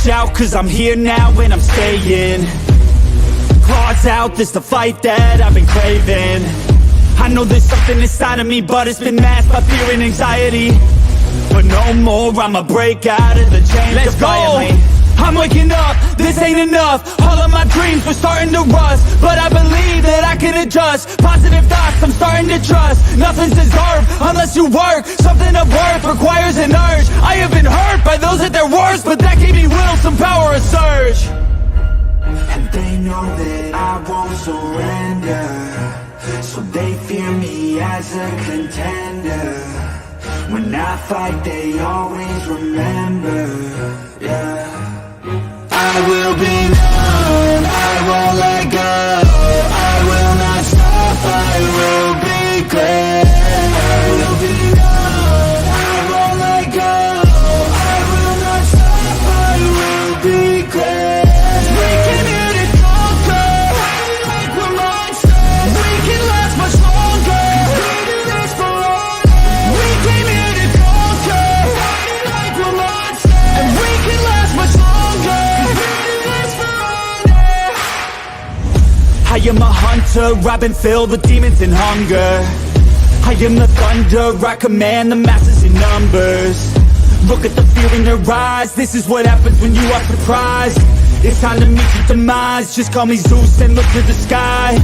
out, cause I'm here now and I'm staying. Claws out, this the fight that I've been craving. I know there's something inside of me, but it's been masked by fear and anxiety. But no more, I'ma break out of the chains. Let's defiantly. Go! I'm waking up, this ain't enough. All of my dreams were starting to rust, but I believe that I can adjust. Positive thoughts, I'm starting to trust. Nothing's deserved unless you work. Something of worth requires an urge. I have been hurt by those at their worst, but that gave me will, some power, a surge. And they know that I won't surrender, so they fear me as a contender. When I fight, they always remember, yeah. I will be known, I won't let go. I will not stop, I will be great. I will be known, I won't let go. I will not stop, I will be great. We came here to conquer, like we're monsters. We can last much longer, we do this for honor. We came here to conquer, like we're monsters. And we can last much longer. I am a hunter, I've been filled with demons and hunger. I am the thunder, I command the masses in numbers. Look at the fear in their eyes, this is what happens when you are surprised. It's time to meet your demise, just call me Zeus and look to the sky.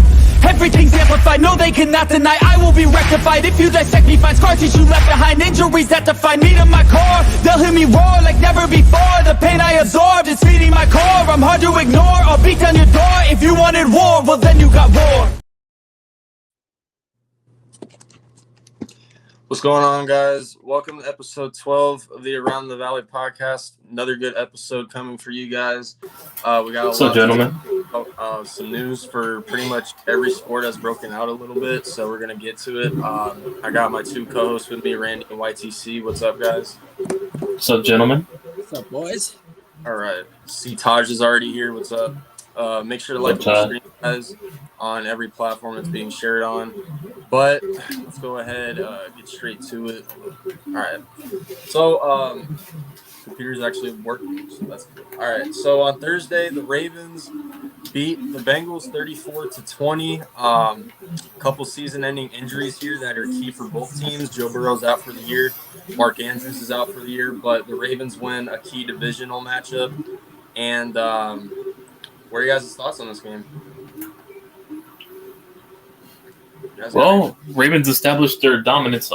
Everything's amplified, no they cannot deny, I will be rectified. If you dissect me, find scars that you left behind. Injuries that define me to my core, they'll hear me roar like never before. The pain I absorbed is feeding my core. I'm hard to ignore, I'll beat down your door. If you wanted war, well then you got war. What's going on, guys? Welcome to episode 12 of the Around the Valley podcast. Another good episode coming for you guys. We got What's up, gentlemen? Some news for pretty much every sport has broken out a little bit, so we're going to get to it. I got my two co-hosts with me, Randy and YTC. What's up, guys? What's up, gentlemen? What's up, boys? All right. See, Taj is already here. What's up? Make sure to like the stream, guys, on every platform it's being shared on. But let's go ahead, get straight to it. All right. So, computer's actually working, so that's good. All right. So on Thursday, the Ravens beat the Bengals 34-20. Couple season-ending injuries here that are key for both teams. Joe Burrow's out for the year. Mark Andrews is out for the year. But the Ravens win a key divisional matchup. And what are you guys' thoughts on this game? Well, Ravens established their dominance,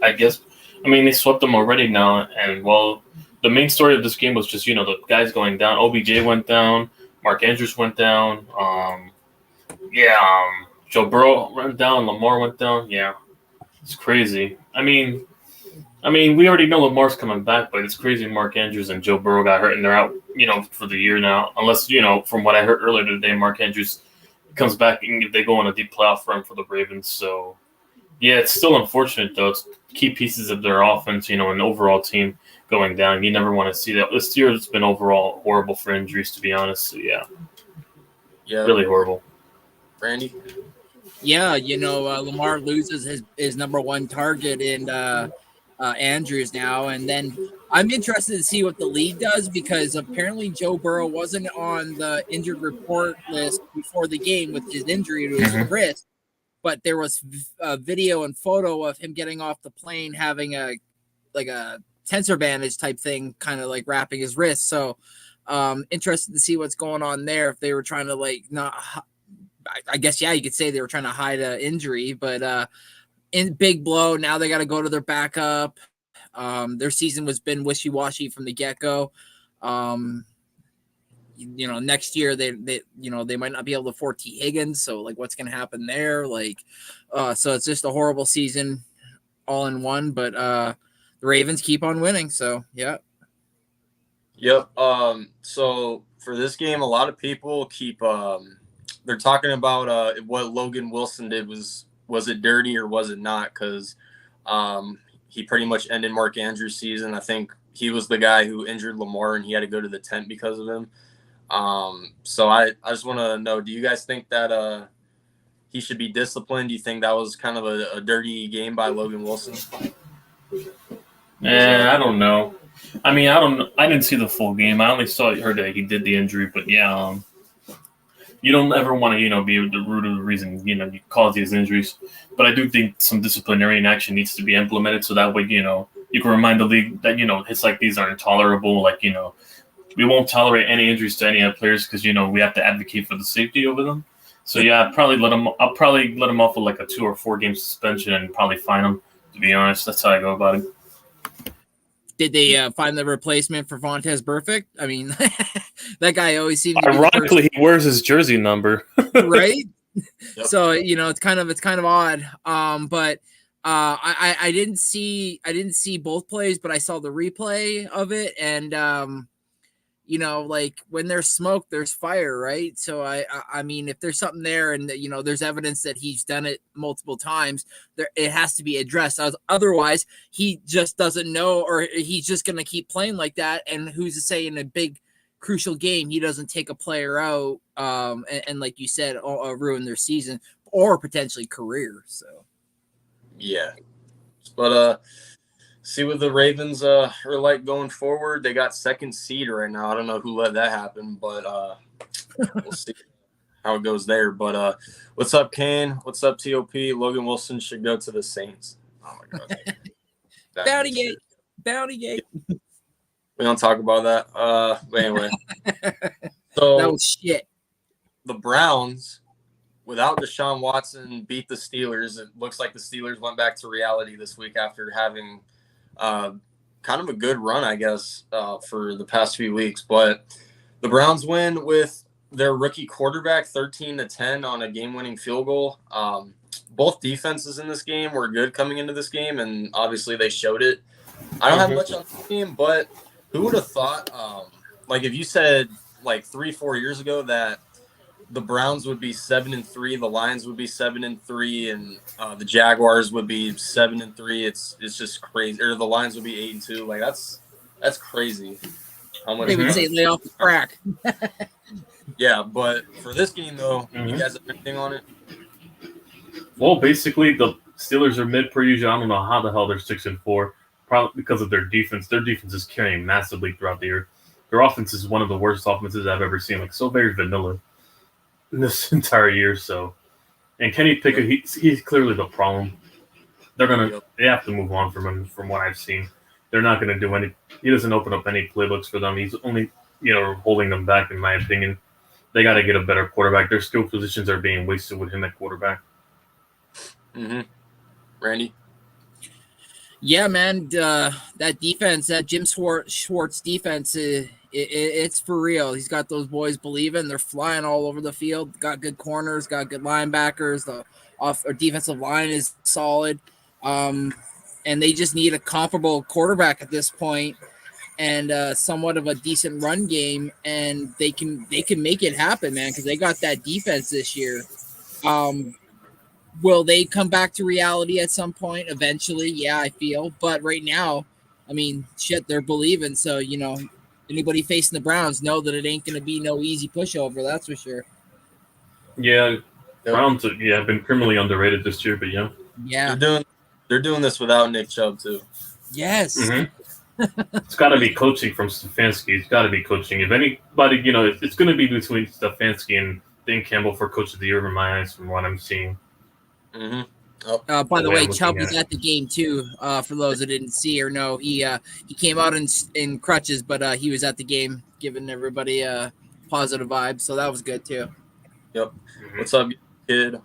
I guess. I mean, they swept them already now. And, well, the main story of this game was just, the guys going down. OBJ went down. Mark Andrews went down. Joe Burrow went down. Lamar went down. Yeah, it's crazy. I mean, we already know Lamar's coming back, but it's crazy Mark Andrews and Joe Burrow got hurt, and they're out, for the year now. Unless, from what I heard earlier today, Mark Andrews comes back and they go on a deep playoff run for the Ravens. So, yeah, it's still unfortunate, though. It's key pieces of their offense, an overall team going down. You never want to see that. This year it's been overall horrible for injuries, to be honest. So, yeah, really horrible. Randy? Yeah, Lamar loses his number one target in Andrews now. And then I'm interested to see what the league does, because apparently Joe Burrow wasn't on the injured report list before the game with his injury to his wrist. But there was a video and photo of him getting off the plane having a tensor bandage type thing, kind of like wrapping his wrist. So interested to see what's going on there. If they were trying to I guess, yeah, you could say they were trying to hide an injury, but in big blow, now they got to go to their backup. Their season was been wishy-washy from the get-go. Next year they might not be able to afford T. Higgins. So what's going to happen there? So it's just a horrible season all in one, but the Ravens keep on winning. So, yeah. Yep. So for this game, a lot of people keep, they're talking about what Logan Wilson did. Was it dirty or was it not? Because he pretty much ended Mark Andrews' season. I think he was the guy who injured Lamar, and he had to go to the tent because of him. So I just want to know, do you guys think that he should be disciplined? Do you think that was kind of a dirty game by Logan Wilson? I don't know. I mean, I don't know. I didn't see the full game. I only heard that he did the injury, but yeah, you don't ever want to, be the root of the reason, you cause these injuries. But I do think some disciplinary action needs to be implemented so that way, you can remind the league that, hits like these are intolerable. Like, we won't tolerate any injuries to any of the players because, we have to advocate for the safety over them. So, yeah, I'll probably let him off with like a 2 or 4 game suspension and probably fine him, to be honest. That's how I go about it. Did they find the replacement for Vontaze Burfict? I mean, that guy always seems. Ironically, he wears his jersey number, right? Yep. So it's kind of odd. But I didn't see both plays, but I saw the replay of it, and like when there's smoke, there's fire, right? So I mean, if there's something there, and there's evidence that he's done it multiple times, it has to be addressed. Otherwise, he just doesn't know, or he's just gonna keep playing like that. And who's to say in a big, crucial game he doesn't take a player out, and like you said, ruin their season or potentially career. So yeah, but see what the Ravens are like going forward. They got second seed right now. I don't know who let that happen, but we'll see how it goes there. But what's up, Kane? What's up, TOP? Logan Wilson should go to the Saints. Oh my god, Bounty Gate. We don't talk about that. But anyway, so that was shit. The Browns, without Deshaun Watson, beat the Steelers. It looks like the Steelers went back to reality this week after having kind of a good run, I guess, for the past few weeks. But the Browns win with their rookie quarterback 13-10 on a game-winning field goal. Both defenses in this game were good coming into this game, and obviously they showed it. I don't have much on this game, but who would have thought, like if you said like 3-4 years ago that the Browns would be 7-3, the Lions would be 7-3, and the Jaguars would be 7-3. It's just crazy. Or the Lions would be 8-2. Like that's crazy. How much? They would say lay off the crack. Yeah, but for this game though, you guys have anything on it? Well, basically the Steelers are mid per usual. I don't know how the hell they're 6-4. Probably because of their defense. Their defense is carrying massively throughout the year. Their offense is one of the worst offenses I've ever seen. Like so very vanilla in this entire year. So, and Kenny Pickett, he's clearly the problem. They have to move on from him. From what I've seen, they're not gonna do any. He doesn't open up any playbooks for them. He's only holding them back, in my opinion. They got to get a better quarterback. Their skill positions are being wasted with him at quarterback. Randy. Yeah, man, that defense, that Jim Schwartz defense, it's for real. He's got those boys believing. They're flying all over the field. Got good corners, got good linebackers. The defensive line is solid, and they just need a comparable quarterback at this point, and somewhat of a decent run game, and they can make it happen, man, because they got that defense this year. Will they come back to reality at some point? Eventually, yeah, I feel. But right now, I mean, shit, they're believing. So, anybody facing the Browns know that it ain't going to be no easy pushover. That's for sure. Yeah, Browns have been criminally underrated this year, but yeah. Yeah. They're doing this without Nick Chubb, too. Yes. It's got to be coaching from Stefanski. It's got to be coaching. If anybody, it's going to be between Stefanski and Dan Campbell for Coach of the Year in my eyes from what I'm seeing. By the way, Chubb was at the game too. For those that didn't see or know, he came out in crutches, but he was at the game, giving everybody a positive vibe. So that was good too. Yep. What's up, kid?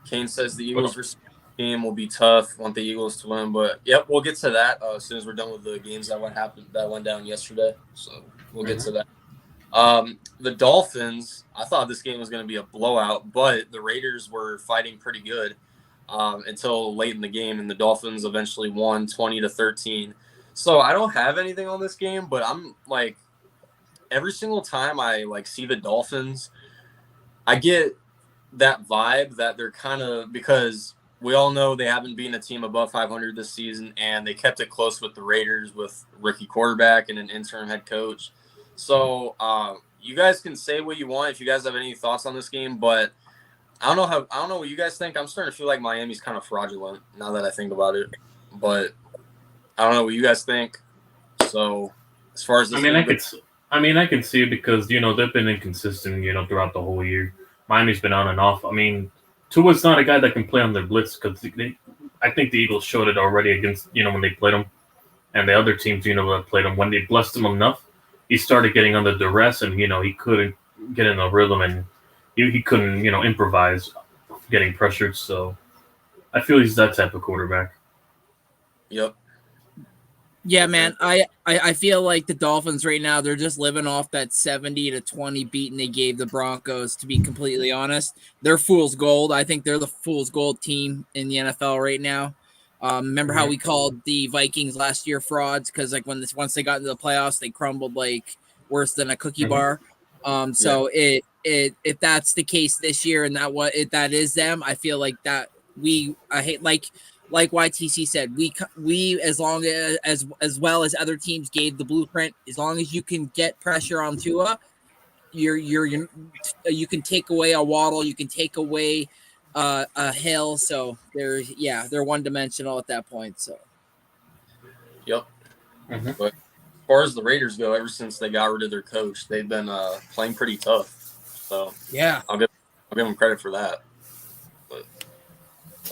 Kane says the Eagles game will be tough. Want the Eagles to win, but yep, we'll get to that as soon as we're done with the games that went down yesterday. So we'll get to that. The Dolphins, I thought this game was going to be a blowout, but the Raiders were fighting pretty good until late in the game, and the Dolphins eventually won 20-13. So I don't have anything on this game, but I'm like, every single time I see the Dolphins, I get that vibe that they're kind of, because we all know they haven't been a team above 500 this season, and they kept it close with the Raiders with rookie quarterback and an interim head coach. So you guys can say what you want if you guys have any thoughts on this game, but I don't know what you guys think. I'm starting to feel like Miami's kind of fraudulent now that I think about it. But I don't know what you guys think. So as far as this, I can see it because they've been inconsistent throughout the whole year. Miami's been on and off. I mean, Tua's not a guy that can play on the blitz because I think the Eagles showed it already against when they played him, and the other teams that played him when they blessed him enough, he started getting under duress and he couldn't get in a rhythm and he couldn't improvise getting pressured. So I feel he's that type of quarterback. Yep. Yeah, man. I feel like the Dolphins right now, they're just living off that 70-20 beating they gave the Broncos, to be completely honest. They're fool's gold. I think they're the fool's gold team in the NFL right now. Remember how we called the Vikings last year frauds? Because once they got into the playoffs, they crumbled like worse than a cookie bar. So if that's the case this year and that is them, I feel like that I hate like YTC said, we as long as well as other teams gave the blueprint, as long as you can get pressure on Tua, you can take away a Waddle, you can take away a Hill. So they're one dimensional at that point. So yep. But as far as the Raiders go, ever since they got rid of their coach, they've been playing pretty tough. So yeah, I'll give them credit for that.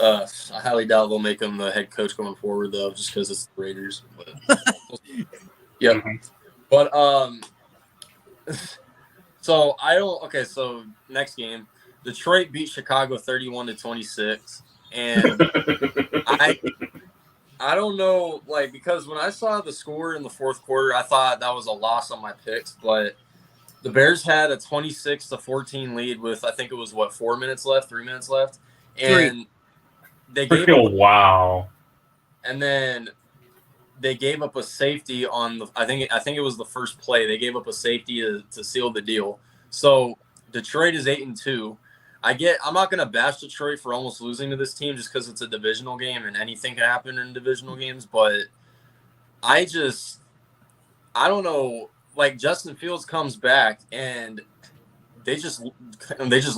I highly doubt they'll make him the head coach going forward, though, just because it's the Raiders. But yeah, but so So next game, Detroit beat Chicago 31-26, and I don't know, because when I saw the score in the fourth quarter, I thought that was a loss on my picks, but the Bears had a 26-14 lead with I think it was 3 minutes left, and they gave up, wow. And then they gave up a safety on the I think it was the first play. They gave up a safety to seal the deal. So Detroit is 8-2. I'm not gonna bash Detroit for almost losing to this team just because it's a divisional game and anything can happen in divisional games, but I don't know. Justin Fields comes back and they just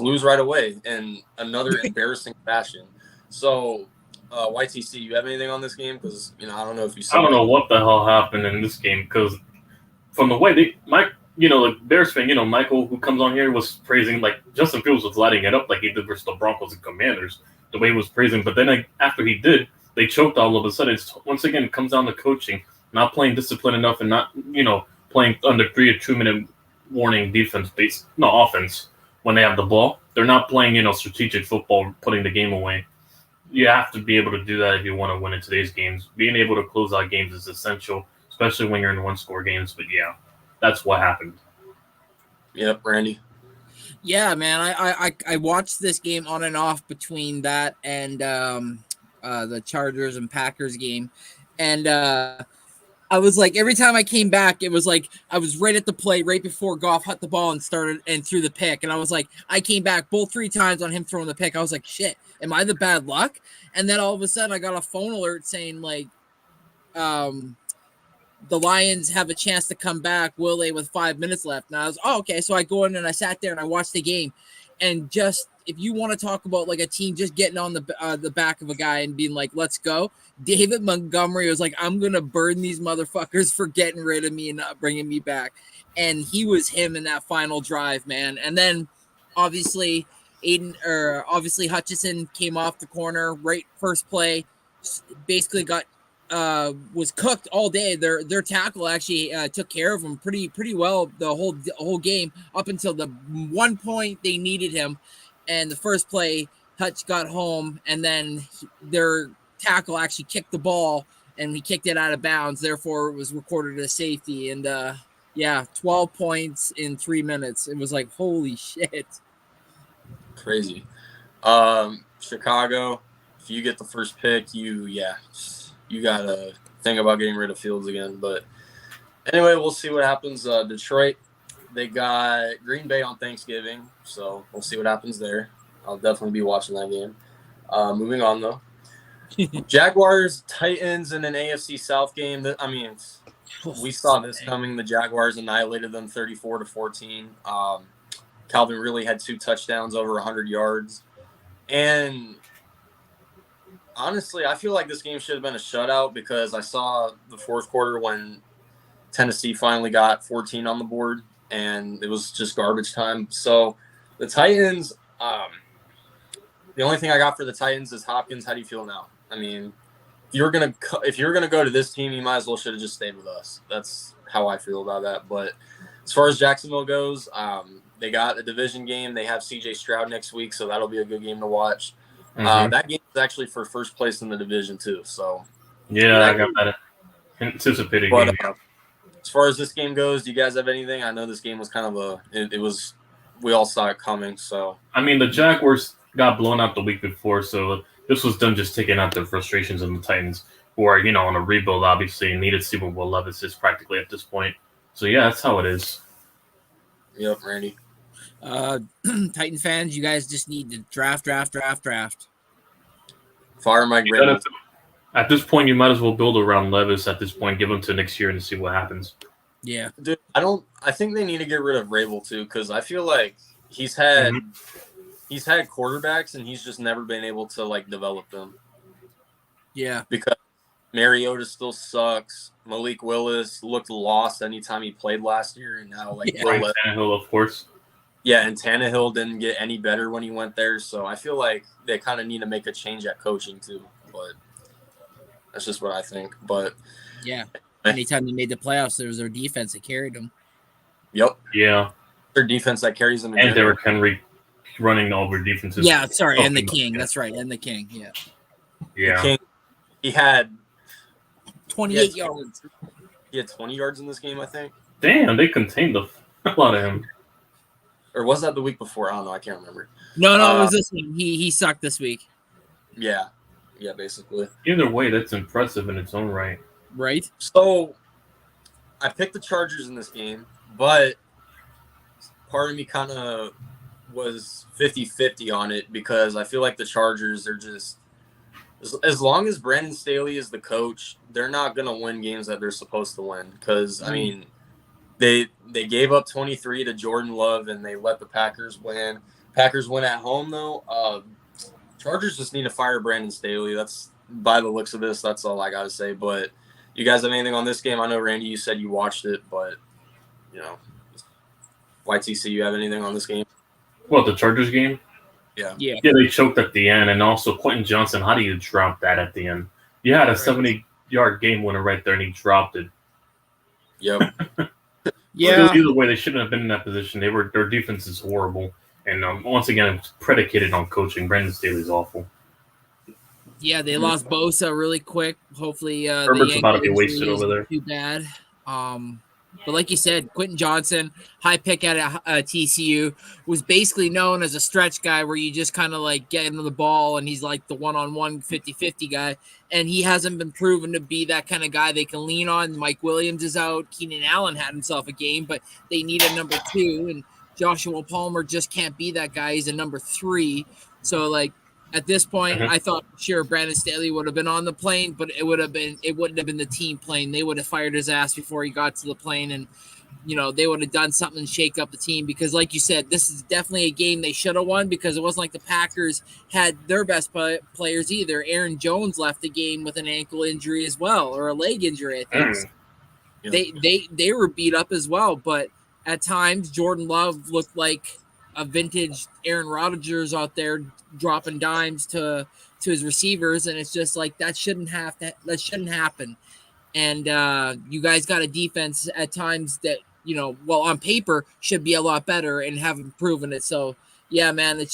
lose right away in another embarrassing fashion. So, YTC, you have anything on this game? Because I don't know if you saw. I don't know what the hell happened in this game because from the way the Bears fan, Michael, who comes on here, was praising Justin Fields was lighting it up like he did versus the Broncos and Commanders. The way he was praising, but then after he did, they choked all of a sudden. Once again, it comes down to coaching, not playing discipline enough, and not playing under 2-minute warning offense when they have the ball. They're not playing strategic football, putting the game away. You have to be able to do that if you want to win in today's games. Being able to close out games is essential, especially when you're in one-score games. But yeah, that's what happened. Yep, Randy. Yeah, man. I watched this game on and off between that and the Chargers and Packers game, and I was like, every time I came back, it was like I was right at the play right before Goff hit the ball and threw the pick. And I was like, I came back both 3 times on him throwing the pick. I was like, shit, am I the bad luck? And then all of a sudden I got a phone alert saying the Lions have a chance to come back, will they, with 5 minutes left. And I was, okay. So I go in and I sat there and I watched the game. And just, if you want to talk about a team just getting on the back of a guy and being like, let's go, David Montgomery was like, I'm going to burn these motherfuckers for getting rid of me and not bringing me back. And he was him in that final drive, man. And then obviously Hutchinson came off the corner, right first play, basically was cooked all day. Their tackle actually took care of him pretty well the whole game up until the one point they needed him. And the first play, Hutch got home, and then their tackle actually kicked the ball, and he kicked it out of bounds. Therefore, it was recorded as safety. And 12 points in 3 minutes. It was like, holy shit. Crazy. Chicago, if you get the first pick, you got to think about getting rid of Fields again. But anyway, we'll see what happens. Detroit, they got Green Bay on Thanksgiving, so we'll see what happens there. I'll definitely be watching that game. Moving on, though. Jaguars, Titans in an AFC South game. We saw this coming. The Jaguars annihilated them 34-14. Calvin really had 2 touchdowns, over 100 yards. And honestly, I feel like this game should have been a shutout because I saw the fourth quarter when Tennessee finally got 14 on the board, and it was just garbage time. So the Titans, the only thing I got for the Titans is Hopkins. How do you feel now? I mean, if you're gonna go to this team, you might as well should have just stayed with us. That's how I feel about that. But as far as Jacksonville goes, they got a division game. They have C.J. Stroud next week, so that'll be a good game to watch. That game is actually for first place in the division too. So yeah, I got that anticipated game. As far as this game goes, do you guys have anything? I know this game was kind of we all saw it coming. So I mean, the Jaguars got blown out the week before, so this was them just taking out their frustrations on the Titans, who are, on a rebuild, obviously, and needed Super Bowl Levis practically at this point. So, yeah, that's how it is. Yep, Randy. Titan fans, you guys just need to draft. Fire Mike Vrabel. At this point, you might as well build around Levis at this point, give him to next year and see what happens. Yeah. Dude, I think they need to get rid of Vrabel, too, because I feel like he's had quarterbacks and he's just never been able to develop them. Yeah. Because Mariota still sucks. Malik Willis looked lost anytime he played last year, and now Tannehill, of course. Yeah, and Tannehill didn't get any better when he went there, so I feel like they kind of need to make a change at coaching too. But that's just what I think. But yeah, anytime they made the playoffs, there was their defense that carried them. Yep. Yeah. Their defense that carries them. And Derrick Henry running over defenses. Yeah, sorry, and the King. That's right, and the King. Yeah. Yeah. The King, he had 28 yards. He had 20 yards in this game, I think. Damn, they contained the hell out of him. Or was that the week before? I don't know. I can't remember. No, it was this week. He sucked this week. Yeah, basically. Either way, that's impressive in its own right. Right. So, I picked the Chargers in this game, but part of me kind of was 50-50 on it because I feel like the Chargers are just as long as Brandon Staley is the coach, they're not going to win games that they're supposed to win because, I mean, they gave up 23 to Jordan Love and they let the Packers win. Packers win at home, though. Chargers just need to fire Brandon Staley. That's, by the looks of this, that's all I got to say. But you guys have anything on this game? I know, Randy, you said you watched it, but, YTC, you have anything on this game? What, the Chargers game? Yeah. Yeah. Yeah, they choked at the end. And also, Quentin Johnson, how do you drop that at the end? You had a 70-yard game winner right there, and he dropped it. Yep. Yeah. Either way, they shouldn't have been in that position. Their defense is horrible. And once again, it's predicated on coaching. Brandon Staley's awful. Yeah, they lost Bosa really quick. Hopefully, Herbert's about to get wasted over there. Too bad. But like you said, Quentin Johnson, high pick at TCU, was basically known as a stretch guy where you just kind of get him the ball and he's like the one-on-one 50-50 guy. And he hasn't been proven to be that kind of guy they can lean on. Mike Williams is out. Keenan Allen had himself a game, but they need a number 2. And Joshua Palmer just can't be that guy. He's a number 3. So at this point, I thought sure Brandon Staley would have been on the plane, but it wouldn't have been the team plane. They would have fired his ass before he got to the plane, and they would have done something to shake up the team because, like you said, this is definitely a game they should have won because it wasn't like the Packers had their best players either. Aaron Jones left the game with an ankle injury as well, or a leg injury, I think. Yeah. They were beat up as well, but at times Jordan Love looked like a vintage Aaron Rodgers out there dropping dimes to his receivers, and it's just that shouldn't happen. And you guys got a defense at times that on paper should be a lot better and haven't proven it. So yeah, man,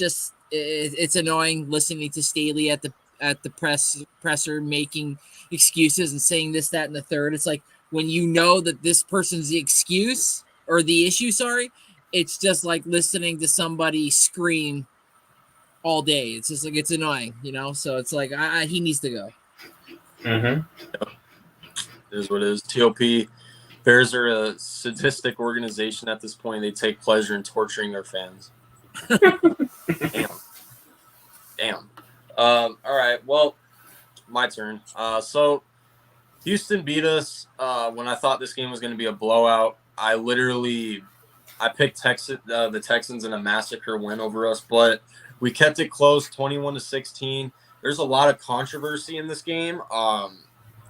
it's annoying listening to Staley at the presser making excuses and saying this, that, and the third. It's like when you know that this person's the excuse or the issue, it's just like listening to somebody scream all day. It's just it's annoying, So it's he needs to go. It is what it is. TOP. Bears are a sadistic organization at this point. They take pleasure in torturing their fans. Damn. All right. Well, my turn. So Houston beat us when I thought this game was going to be a blowout. I picked the Texans in a massacre win over us, but we kept it close, 21-16. There's a lot of controversy in this game,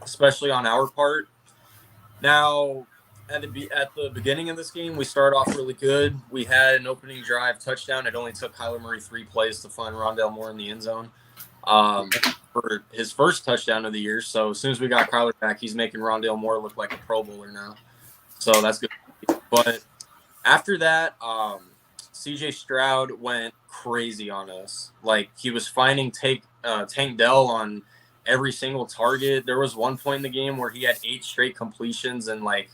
especially on our part. Now, at the beginning of this game, we started off really good. We had an opening drive touchdown. It only took Kyler Murray 3 plays to find Rondale Moore in the end zone for his first touchdown of the year. So as soon as we got Kyler back, he's making Rondale Moore look like a Pro Bowler now. So that's good. But after that, C.J. Stroud went crazy on us. Like, he was finding Tank Dell on every single target. There was one point in the game where he had 8 straight completions and like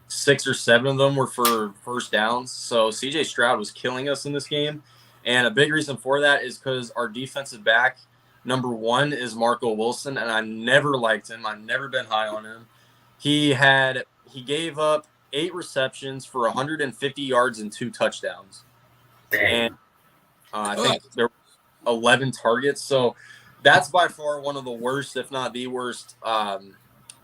6 or 7 of them were for first downs. So C.J. Stroud was killing us in this game. And a big reason for that is because our defensive back, number 1, is Marco Wilson, and I never liked him. I've never been high on him. He gave up 8 receptions for 150 yards and 2 touchdowns. And I think there were 11 targets. So that's by far one of the worst, if not the worst,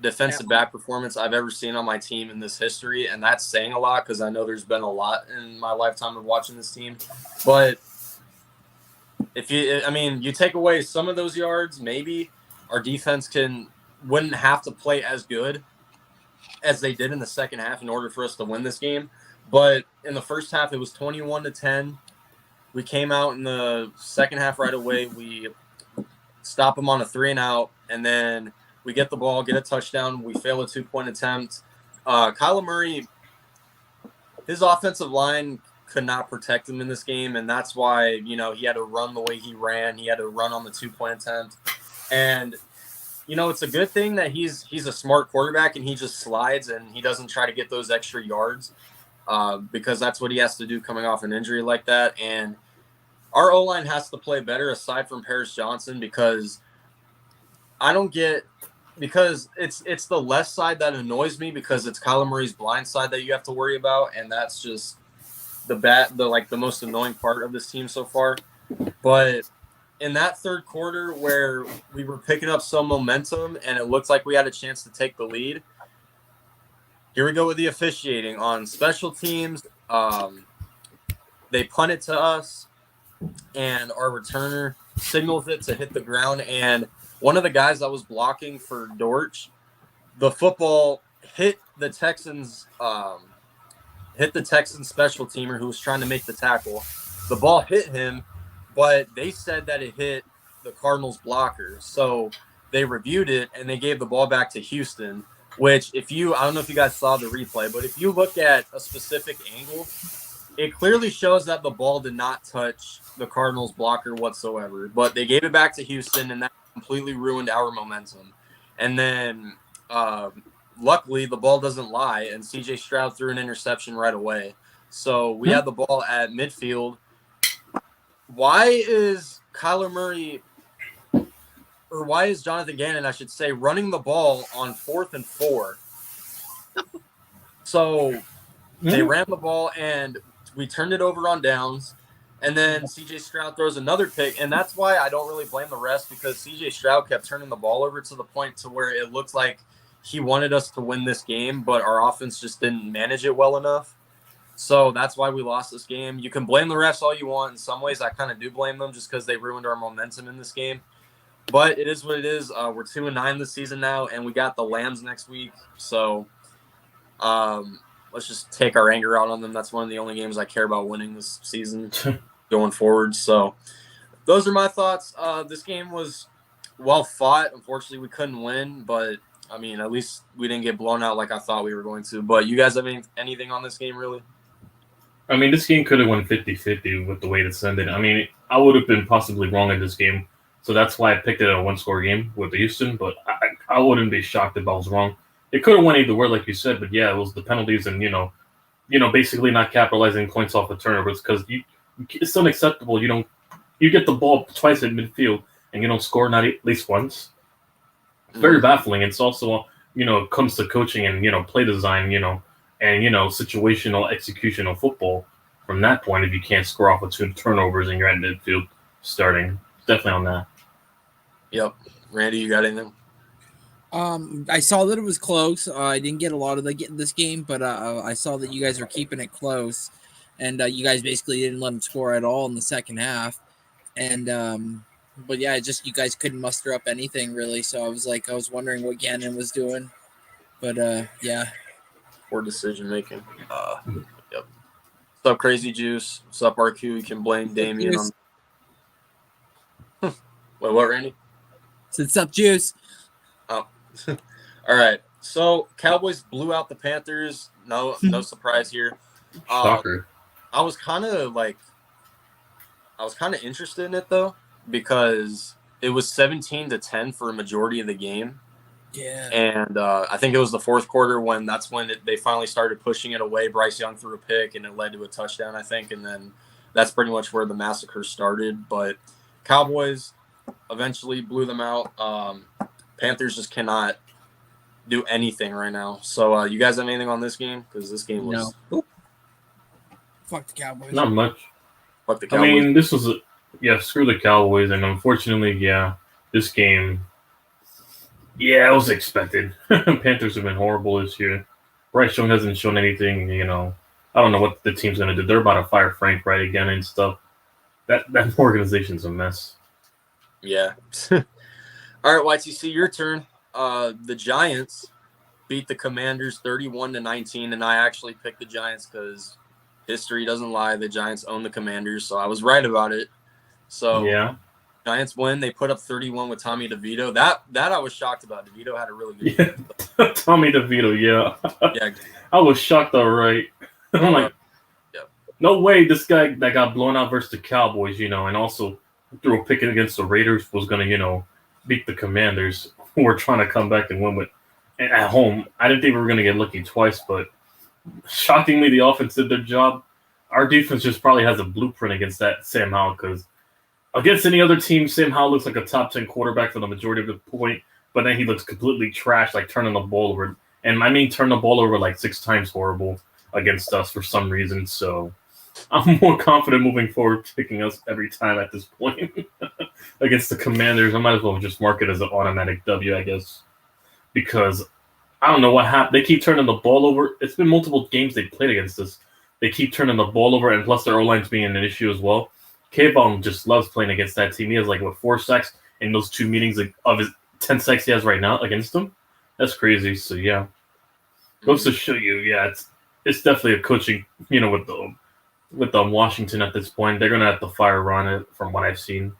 defensive back performance I've ever seen on my team in this history. And that's saying a lot because I know there's been a lot in my lifetime of watching this team. But you take away some of those yards, maybe our defense wouldn't have to play as good as they did in the second half in order for us to win this game. But in the first half, it was 21-10. We came out in the second half right away. We stop them on a 3-and-out, and then we get the ball, get a touchdown. We fail a 2-point attempt. Kyler Murray, his offensive line could not protect him in this game, and that's why, he had to run the way he ran. He had to run on the 2-point attempt. And, it's a good thing that he's a smart quarterback and he just slides and he doesn't try to get those extra yards because that's what he has to do coming off an injury like that. And our O-line has to play better aside from Paris Johnson because it's the left side that annoys me because it's Kyler Murray's blind side that you have to worry about, and that's just the most annoying part of this team so far. But in that third quarter where we were picking up some momentum and it looked like we had a chance to take the lead, here we go with the officiating on special teams. They punt it to us, and our returner signals it to hit the ground. And one of the guys that was blocking for Dortch, the football hit the Texans special teamer who was trying to make the tackle. The ball hit him, but they said that it hit the Cardinals blocker. So they reviewed it and they gave the ball back to Houston, which I don't know if you guys saw the replay, but if you look at a specific angle, it clearly shows that the ball did not touch the Cardinals blocker whatsoever, but they gave it back to Houston, and that completely ruined our momentum. And then luckily the ball doesn't lie, and C.J. Stroud threw an interception right away. So we had the ball at midfield. Why is Jonathan Gannon, I should say, running the ball on 4th and 4? So they ran the ball and we turned it over on downs, and then C.J. Stroud throws another pick, and that's why I don't really blame the refs because C.J. Stroud kept turning the ball over to the point to where it looked like he wanted us to win this game, but our offense just didn't manage it well enough. So that's why we lost this game. You can blame the refs all you want. In some ways, I kind of do blame them just because they ruined our momentum in this game. But it is what it is. We're 2-9 this season now, and we got the Lambs next week. So let's just take our anger out on them. That's one of the only games I care about winning this season going forward. So those are my thoughts. This game was well fought. Unfortunately, we couldn't win, but at least we didn't get blown out like I thought we were going to. But you guys have anything on this game, really? This game could have went 50-50 with the way it's ended. I would have been possibly wrong in this game. So that's why I picked it a one-score game with Houston, but I wouldn't be shocked if I was wrong. It could have went either way, like you said, but yeah, it was the penalties and, basically not capitalizing points off the turnovers because it's unacceptable. You get the ball twice at midfield and you don't score not at least once. It's very baffling. It's also, it comes to coaching and, play design, and, situational execution of football. From that point, if you can't score off of 2 turnovers and you're at midfield starting, definitely on that. Yep. Randy, you got anything? I saw that it was close. I didn't get a lot of this game, but I saw that you guys were keeping it close, and you guys basically didn't let them score at all in the second half. And but yeah, you guys couldn't muster up anything really. So I was wondering what Gannon was doing, but yeah. Poor decision making. Yep. What's up, Crazy Juice? What's up, RQ? You can blame Damien on. Wait, what, Randy? What's up, Juice? Oh. All right. So Cowboys blew out the Panthers. No surprise here. Shocker. I was kind of interested in it though, because it was 17-10 for a majority of the game. Yeah. And I think it was the fourth quarter when they finally started pushing it away. Bryce Young threw a pick and it led to a touchdown, I think. And then that's pretty much where the massacre started. But Cowboys eventually blew them out. Panthers just cannot do anything right now. So you guys have anything on this game? Because this game was Fuck the Cowboys. Not much. Fuck the Cowboys. I mean, this was screw the Cowboys, and unfortunately, this game, it was expected. Panthers have been horrible this year. Bryce Young hasn't shown anything. I don't know what the team's gonna do. They're about to fire Frank Wright again and stuff. That organization's a mess. Yeah. All right, YTC, your turn. The Giants beat the Commanders 31-19, and I actually picked the Giants because history doesn't lie. The Giants own the Commanders, so I was right about it. So Giants win. They put up 31 with Tommy DeVito. That I was shocked about. DeVito had a really good game. Tommy DeVito, yeah. Yeah. I was shocked, all right. I'm like, no way this guy that got blown out versus the Cowboys, and also threw a pick against the Raiders was going to, beat the Commanders who were trying to come back and win at home. I didn't think we were going to get lucky twice, but shockingly, the offense did their job. Our defense just probably has a blueprint against that Sam Howell, because against any other team, Sam Howell looks like a top 10 quarterback for the majority of the point, but then he looks completely trash, like turning the ball over. And I mean, turn the ball over like 6 times horrible against us for some reason. So I'm more confident moving forward, picking us every time at this point against the Commanders. I might as well just mark it as an automatic W, I guess, because I don't know what happened. They keep turning the ball over. It's been multiple games they played against us. They keep turning the ball over, and plus their O-line's being an issue as well. K-Ball just loves playing against that team. He has 4 sacks in those 2 meetings of his 10 sacks he has right now against them. That's crazy. So goes to show you, it's definitely a coaching, with Washington at this point. They're gonna have to fire Ron from what I've seen.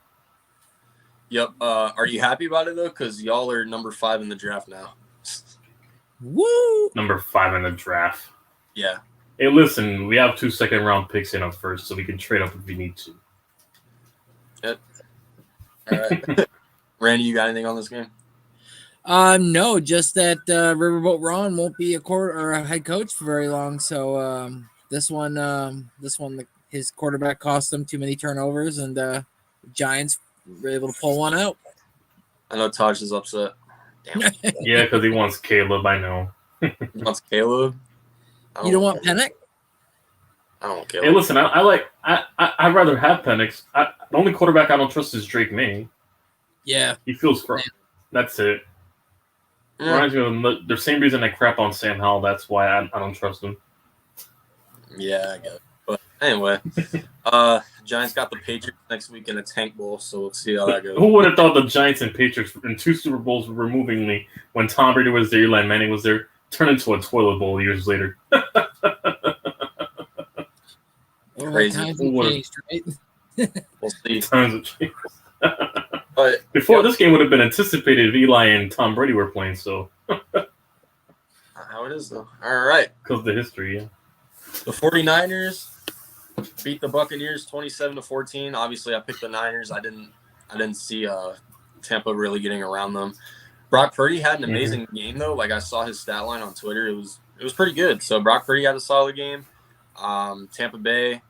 Yep. Are you happy about it though? Because y'all are number 5 in the draft now. Woo! Number 5 in the draft. Yeah. Hey, listen, we have 2 second-round picks in up first, so we can trade up if we need to. Yep. All right. Randy, you got anything on this game? No, just that Riverboat Ron won't be a head coach for very long. So this one, his quarterback cost them too many turnovers, and the Giants were able to pull one out. I know Taj is upset. Damn. Yeah, because he wants Caleb. I know. He wants Caleb. You don't want Penix? I don't want Caleb. Hey, listen, I'd rather have Penix. The only quarterback I don't trust is Drake May. Yeah, he feels firm. That's it. Yeah. Reminds me of the same reason I crap on Sam Howell. That's why I don't trust him. Yeah, I get it. But anyway, Giants got the Patriots next week in a tank bowl, so we'll see how that goes. Who would have thought the Giants and Patriots in 2 Super Bowls were moving me when Tom Brady was there, Eli Manning was there, turned into a toilet bowl years later. Crazy. Times have changed, right? We'll see. Times have changed. But before this game would have been anticipated if Eli and Tom Brady were playing, so how it is though. All right. Because of the history, yeah. The 49ers beat the Buccaneers 27-14. Obviously, I picked the Niners. I didn't see Tampa really getting around them. Brock Purdy had an amazing game though. I saw his stat line on Twitter. It was pretty good. So Brock Purdy had a solid game. Tampa Bay,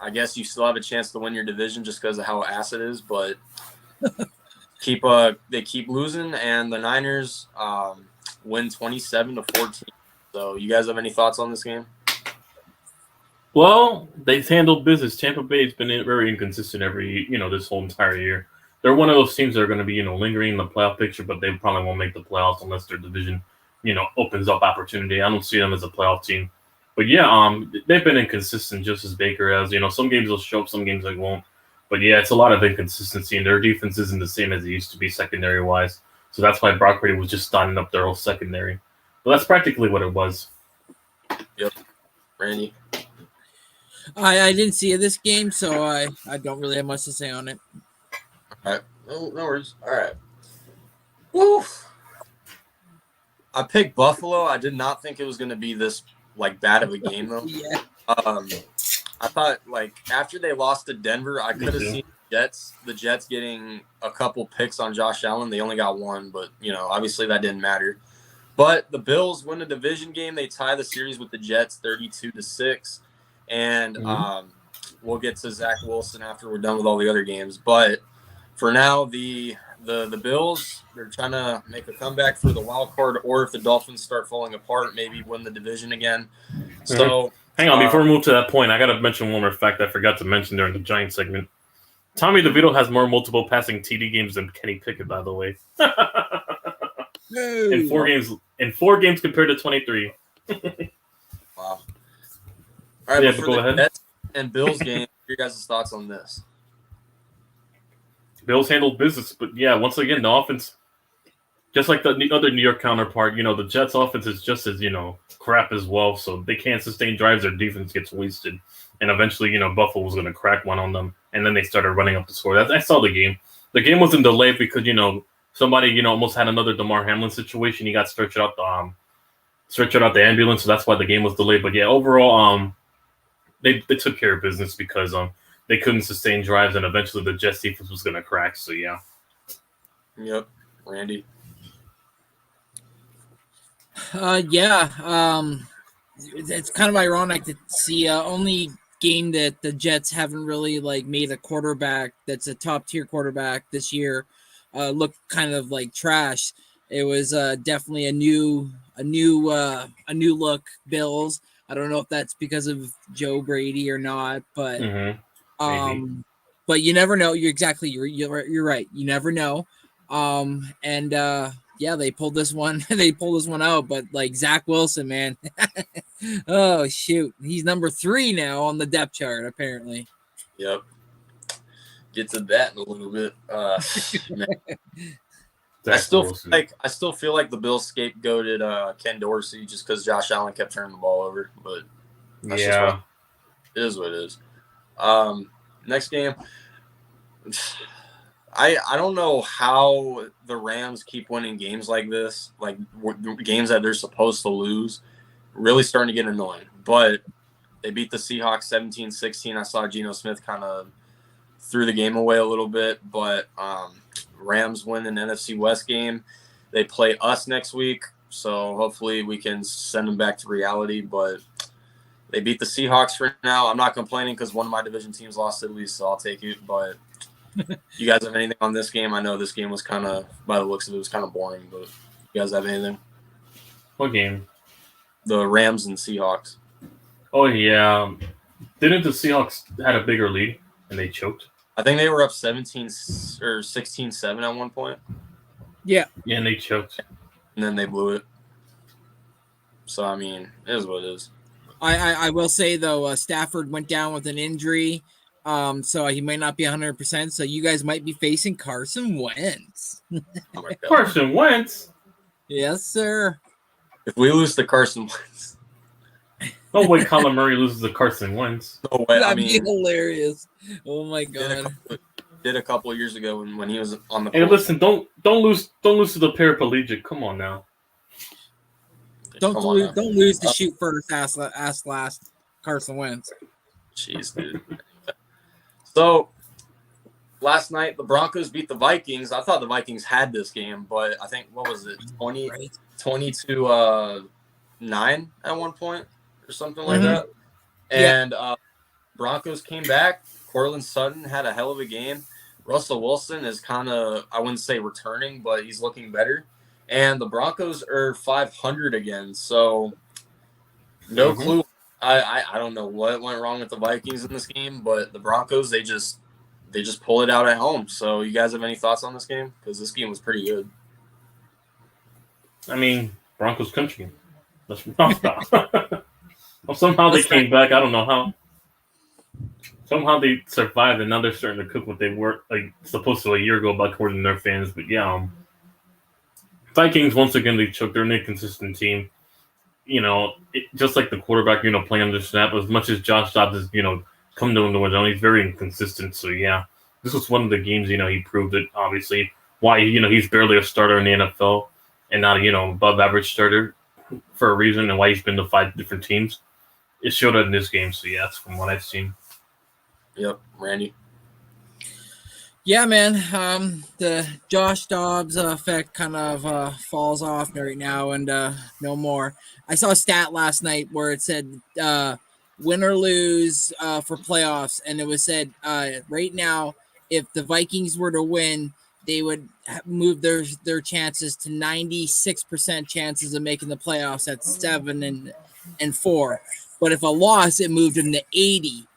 I guess you still have a chance to win your division just because of how ass it is, but they keep losing, and the Niners win 27-14. So you guys have any thoughts on this game? Well, they've handled business. Tampa Bay's been very inconsistent this whole entire year. They're one of those teams that are going to be, lingering in the playoff picture, but they probably won't make the playoffs unless their division, opens up opportunity. I don't see them as a playoff team. But they've been inconsistent just as Baker has. Some games will show up, some games they won't. But it's a lot of inconsistency, and their defense isn't the same as it used to be secondary-wise. So that's why Brock Purdy was just starting up their whole secondary. But that's practically what it was. Yep. Randy. I didn't see this game, so I don't really have much to say on it. All right. No worries. All right. Woo. I picked Buffalo. I did not think it was going to be this like bad of a game though. Yeah. I thought like after they lost to Denver, I could have seen the Jets getting a couple picks on Josh Allen. They only got one, but obviously that didn't matter. But the Bills win a division game. They tie the series with the Jets 32-6. And we'll get to Zach Wilson after we're done with all the other games. But for now, the Bills, they're trying to make a comeback for the wild card, or if the Dolphins start falling apart, maybe win the division again. So hang on, before we move to that point, I got to mention one more fact I forgot to mention during the Giants segment. Tommy DeVito has more multiple passing TD games than Kenny Pickett, by the way. In 4 games compared to 23. Wow. All right, yeah, but go ahead. Jets and Bills game, what are your guys' thoughts on this? Bills handled business, but yeah, once again, the offense, just like the other New York counterpart, the Jets' offense is just as, crap as well, so they can't sustain drives, their defense gets wasted. And eventually, Buffalo was going to crack one on them, and then they started running up the score. I saw the game. The game wasn't delayed because, somebody, almost had another DeMar Hamlin situation. He got stretched out the ambulance, so that's why the game was delayed. But yeah, overall, they took care of business because they couldn't sustain drives, and eventually the Jets defense was going to crack. So yeah. Yep, Randy. It's kind of ironic to see only game that the Jets haven't really like made a quarterback that's a top tier quarterback this year look kind of like trash. It was definitely a new look Bills. I don't know if that's because of Joe Brady or not, but but you never know. You're right. You never know. They pulled this one. They pulled this one out. But like Zach Wilson, man, oh shoot, he's number 3 now on the depth chart apparently. Yep. Get to that in a little bit. I still feel like the Bills scapegoated Ken Dorsey just because Josh Allen kept turning the ball over. But that's just it is what it is. Next game. I don't know how the Rams keep winning games like this, like games that they're supposed to lose. Really starting to get annoying. But they beat the Seahawks 17-16. I saw Geno Smith kind of threw the game away a little bit, but Rams win an NFC West game. They play us next week, so hopefully we can send them back to reality. But they beat the Seahawks for now. I'm not complaining because one of my division teams lost at least, so I'll take it. But you guys have anything on this game? I know this game was kind of, by the looks of it, was kind of boring, but you guys have anything? What game? The Rams and Seahawks. Oh, yeah. Didn't the Seahawks had a bigger lead and they choked? I think they were up 17 or 16-7 at one point. Yeah. Yeah, and they choked. And then they blew it. So, I mean, it is what it is. I will say, though, Stafford went down with an injury, so he might not be 100%. So you guys might be facing Carson Wentz. Oh my God. Carson Wentz? Yes, sir. If we lose to Carson Wentz. No way Kyler Murray loses to Carson Wentz. No way. That'd be hilarious. Oh, my God. Did a couple of years ago when he was on the. Hey, listen, don't lose to the paraplegic. Come on now. Don't lose the shoot first, ass last, Carson Wentz. Jeez, dude. So last night the Broncos beat the Vikings. I thought the Vikings had this game, but I think what was it, 20-9 at one point or something like that. And Broncos came back. Cortland Sutton had a hell of a game. Russell Wilson is kind of, I wouldn't say returning, but he's looking better. And the Broncos are 500 again. So no clue. I don't know what went wrong with the Vikings in this game, but the Broncos, they just pull it out at home. So you guys have any thoughts on this game? Because this game was pretty good. I mean, Broncos country. That's well, somehow they came back. I don't know how. Somehow they survived, and now they're starting to cook what they were like supposed to a year ago, according to their fans. But yeah, Vikings once again they choked. They're an inconsistent team. just like the quarterback, playing under snap, as much as Josh Dobbs has, come to the win, he's very inconsistent. So, yeah, this was one of the games, he proved it, obviously. Why, he's barely a starter in the NFL and not a, above average starter for a reason, and why he's been to 5 different teams. It showed up in this game. So, yeah, that's from what I've seen. Yep. Randy? Yeah, man. The Josh Dobbs effect kind of falls off right now, and no more. I saw a stat last night where it said win or lose for playoffs, and it was said right now, if the Vikings were to win, they would move their chances to 96% chances of making the playoffs at 7-4. But if a loss, it moved them to 80.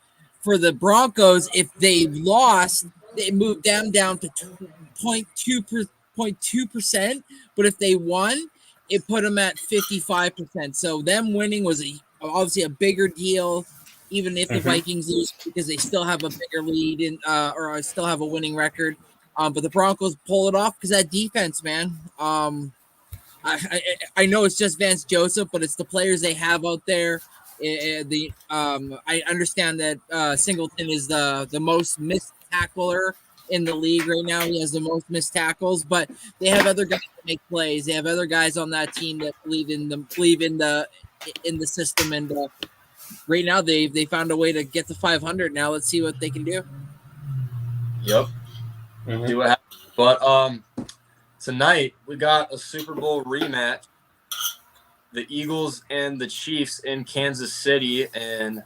For the Broncos, if they lost, they moved them down to 0.2%, but if they won, it put them at 55%. So them winning was obviously a bigger deal, even if the Vikings lose, because they still have a bigger lead or still have a winning record. But the Broncos pull it off because that defense, man. I know it's just Vance Joseph, but it's the players they have out there. I understand that Singleton is the most missed tackler in the league right now. He has the most missed tackles, but they have other guys that make plays. They have other guys on that team that believe in the system, and right now they found a way to get to 500. Now let's see what they can do. Yep. See what happens. But tonight we got a Super Bowl rematch. The Eagles and the Chiefs in Kansas City in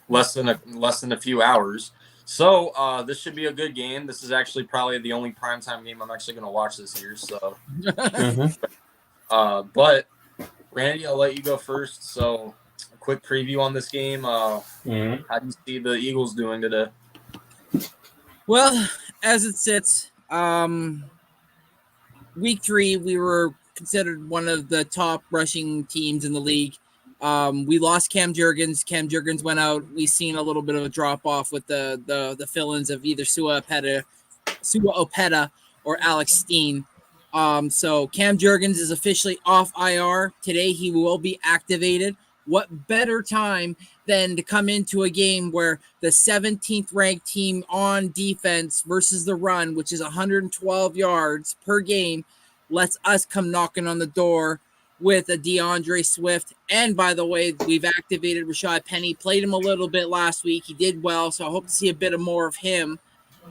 less than a few hours. So this should be a good game. This is actually probably the only primetime game I'm actually going to watch this year. So, but Randy, I'll let you go first. So, a quick preview on this game. How do you see the Eagles doing today? Well, as it sits, week 3 we were considered one of the top rushing teams in the league. We lost Cam Jurgens. Cam Jurgens went out. We've seen a little bit of a drop off with the fill-ins of either Sua Opeta or Alex Steen. So Cam Jurgens is officially off IR. Today he will be activated. What better time than to come into a game where the 17th ranked team on defense versus the run, which is 112 yards per game, lets us come knocking on the door with a DeAndre Swift. And by the way, we've activated Rashad Penny, played him a little bit last week. He did well, so I hope to see a bit of more of him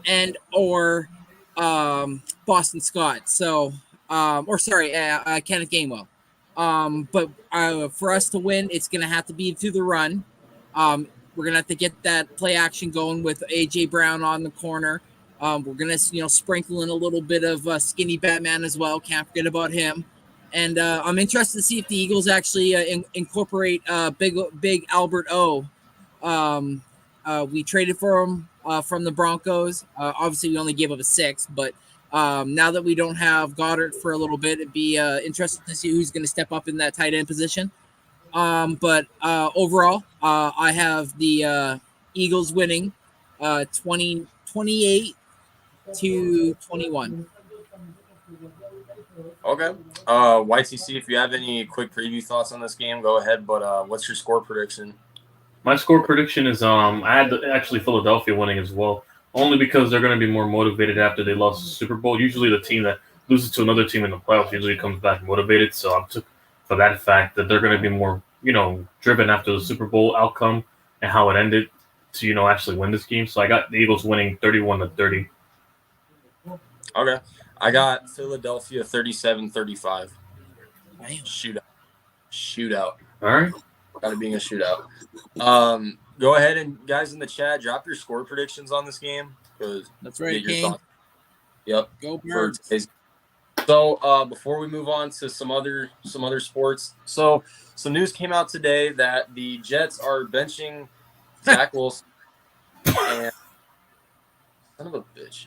and or Boston Scott. So, Kenneth Gainwell. But for us to win, it's going to have to be through the run. We're going to have to get that play action going with A.J. Brown on the corner. We're going to, sprinkle in a little bit of Skinny Batman as well. Can't forget about him. And I'm interested to see if the Eagles actually incorporate big Albert O. We traded for him from the Broncos. Obviously, we only gave up a 6, but now that we don't have Goddard for a little bit, it'd be interesting to see who's going to step up in that tight end position. But overall, I have the Eagles winning 28-21. Okay. YTC, if you have any quick preview thoughts on this game, go ahead. But what's your score prediction? My score prediction is I had actually Philadelphia winning as well, only because they're going to be more motivated after they lost the Super Bowl. Usually the team that loses to another team in the playoffs usually comes back motivated. So I took for that fact that they're going to be more, driven after the Super Bowl outcome and how it ended to, actually win this game. So I got the Eagles winning 31-30. Okay. I got Philadelphia 37-35. Shootout. All right. Got it being a shootout. Go ahead and guys in the chat, drop your score predictions on this game. That's right, King. Yep. Go Birds. So before we move on to some other sports, so some news came out today that the Jets are benching Zach Wilson. And son of a bitch.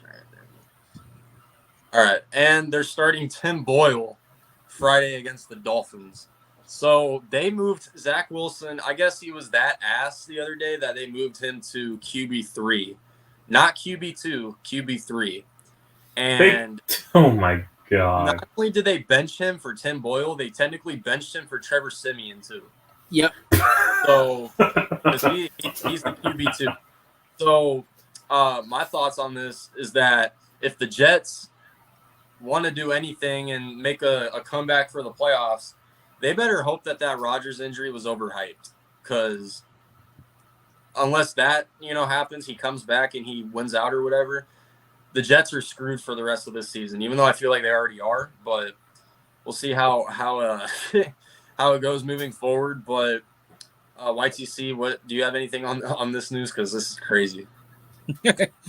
All right, and they're starting Tim Boyle Friday against the Dolphins. So they moved Zach Wilson. I guess he was that ass the other day that they moved him to QB3, not QB2, QB3. And oh my God. Not only did they bench him for Tim Boyle, they technically benched him for Trevor Siemian too. Yep. So he's the QB too. So my thoughts on this is that if the Jets want to do anything and make a comeback for the playoffs, they better hope that Rodgers injury was overhyped, because unless that happens, he comes back and he wins out or whatever, the Jets are screwed for the rest of this season, even though I feel like they already are. But we'll see how how it goes moving forward. But YTC, what do you have anything on this news? Because this is crazy.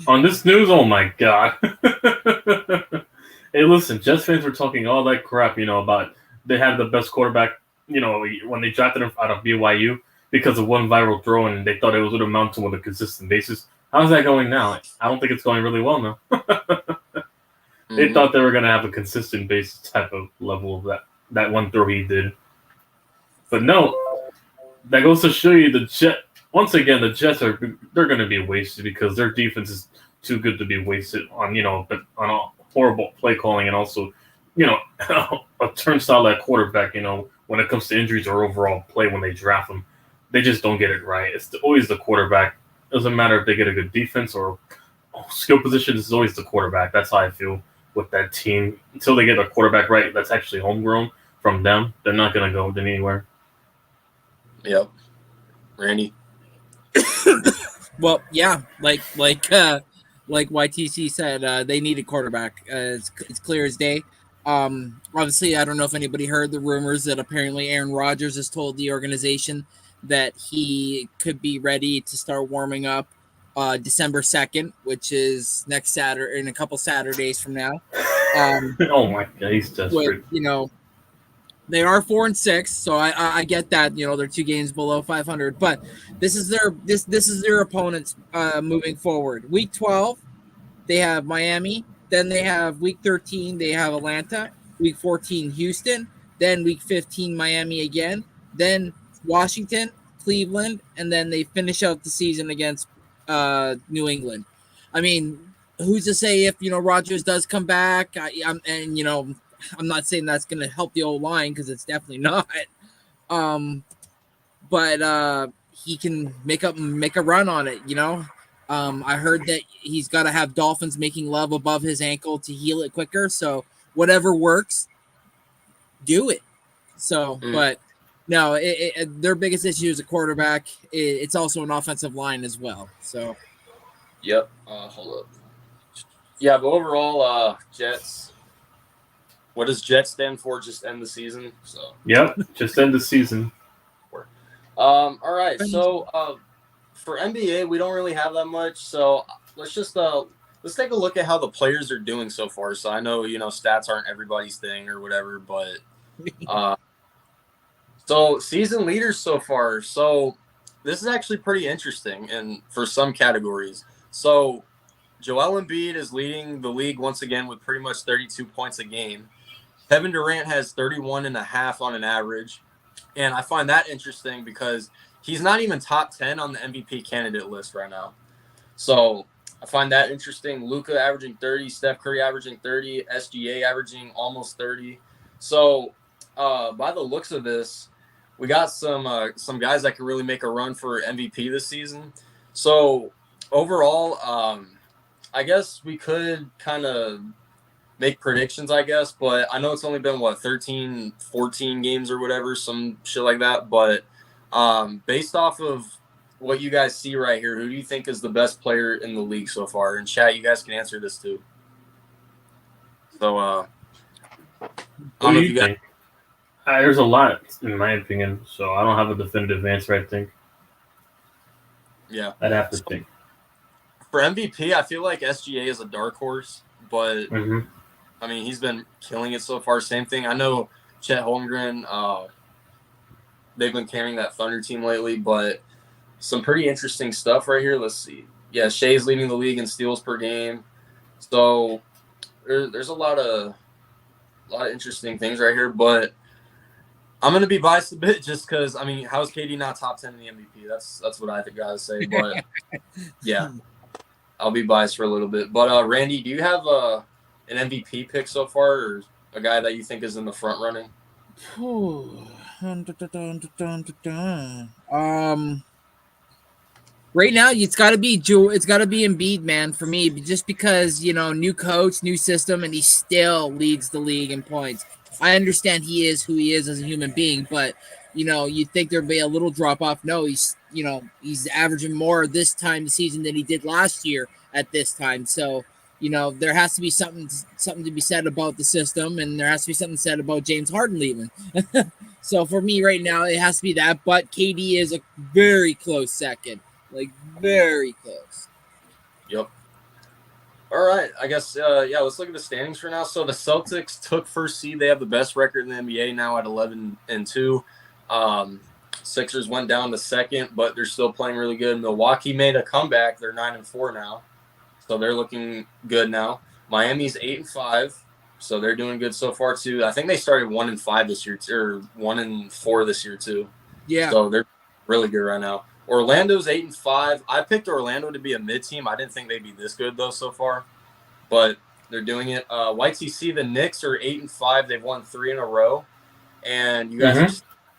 On this news, oh my God. Hey, listen, Jets fans were talking all that crap, about they had the best quarterback, when they drafted him out of BYU because of one viral throw, and they thought it was going to amount to on a consistent basis. How's that going now? I don't think it's going really well now. They thought they were going to have a consistent basis type of level of that one throw he did. But no, that goes to show you the Jets they're going to be wasted because their defense is too good to be wasted on on a horrible play calling, and also a turnstile at quarterback. When it comes to injuries or overall play when they draft them, they just don't get it right. It's always the quarterback. It doesn't matter if they get a good defense or skill position. It's always the quarterback. That's how I feel with that team. Until they get a quarterback right that's actually homegrown from them, they're not going to go anywhere. Yep. Randy. Well, yeah, like YTC said, they need a quarterback. It's clear as day. Obviously, I don't know if anybody heard the rumors that apparently Aaron Rodgers has told the organization that he could be ready to start warming up December 2nd, which is next Saturday, in a couple Saturdays from now. Oh my God, he's desperate. They are 4-6, so I get that. They're 2 games below 500, but this is their opponents moving forward. Week 12, they have Miami. Then they have week 13, they have Atlanta. Week 14, Houston. Then week 15, Miami again. Then Washington, Cleveland, and then they finish out the season against New England. I mean, who's to say if Rodgers does come back? I'm not saying that's going to help the old line, because it's definitely not. But he can make a run on it. I heard that he's got to have Dolphins making love above his ankle to heal it quicker. So whatever works, do it. So, but no, their biggest issue is a quarterback. It's also an offensive line as well. So, yep. Hold up. Yeah, but overall, Jets. What does Jets stand for? Just end the season. So. Yep, just end the season. All right. So for NBA, we don't really have that much. So let's take a look at how the players are doing so far. So I know stats aren't everybody's thing or whatever, but so season leaders so far. So this is actually pretty interesting, and for some categories. So Joel Embiid is leading the league once again with pretty much 32 points a game. Kevin Durant has 31.5 on an average. And I find that interesting because he's not even top 10 on the MVP candidate list right now. So I find that interesting. Luka averaging 30, Steph Curry averaging 30, SGA averaging almost 30. So by the looks of this, we got some guys that can really make a run for MVP this season. So overall, I guess we could kind of make predictions, I guess, but I know it's only been 13, 14 games or whatever, some shit like that. But based off of what you guys see right here, who do you think is the best player in the league so far? And chat, you guys can answer this too. So I don't know if you guys. There's a lot, in my opinion, so I don't have a definitive answer, I think. Yeah. I'd have to think. For MVP, I feel like SGA is a dark horse, but I mean, he's been killing it so far. Same thing. I know Chet Holmgren, they've been carrying that Thunder team lately, but some pretty interesting stuff right here. Let's see. Yeah, Shea's leading the league in steals per game. So there's a lot of interesting things right here, but I'm going to be biased a bit just because, I mean, how is KD not top 10 in the MVP? That's what I think I would say. But, yeah, I'll be biased for a little bit. But, Randy, do you have an MVP pick so far, or a guy that you think is in the front running? Right now, it's got to be It's got to be Embiid, man, for me. Just because new coach, new system, and he still leads the league in points. I understand he is who he is as a human being, but you'd think there'd be a little drop off. No, he's averaging more this time the season than he did last year at this time. So there has to be something to be said about the system, and there has to be something said about James Harden leaving. So for me right now, it has to be that. But KD is a very close second. Like, very close. Yep. All right. I guess, let's look at the standings for now. So the Celtics took first seed. They have the best record in the NBA now at 11-2. Sixers went down to second, but they're still playing really good. Milwaukee made a comeback. They're 9-4 now. So they're looking good now. Miami's 8-5. So they're doing good so far, too. I think they started 1-5 this year, or 1-4 this year, too. Yeah. So they're really good right now. Orlando's 8-5. I picked Orlando to be a mid team. I didn't think they'd be this good though so far, but they're doing it. YTC, the Knicks are 8-5. They've won 3 in a row, and you guys are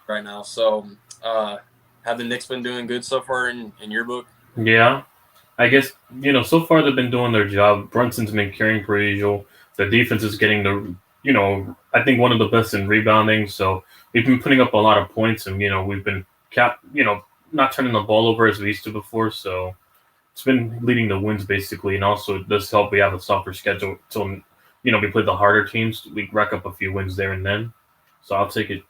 right now. So, have the Knicks been doing good so far in your book? Yeah, I guess so far they've been doing their job. Brunson's been carrying per usual. The defense is getting I think one of the best in rebounding. So we've been putting up a lot of points, and we've been not turning the ball over as we used to before, so it's been leading the wins basically, and also it does help. We have a softer schedule till we play the harder teams. We rack up a few wins there and then, so I'll take it.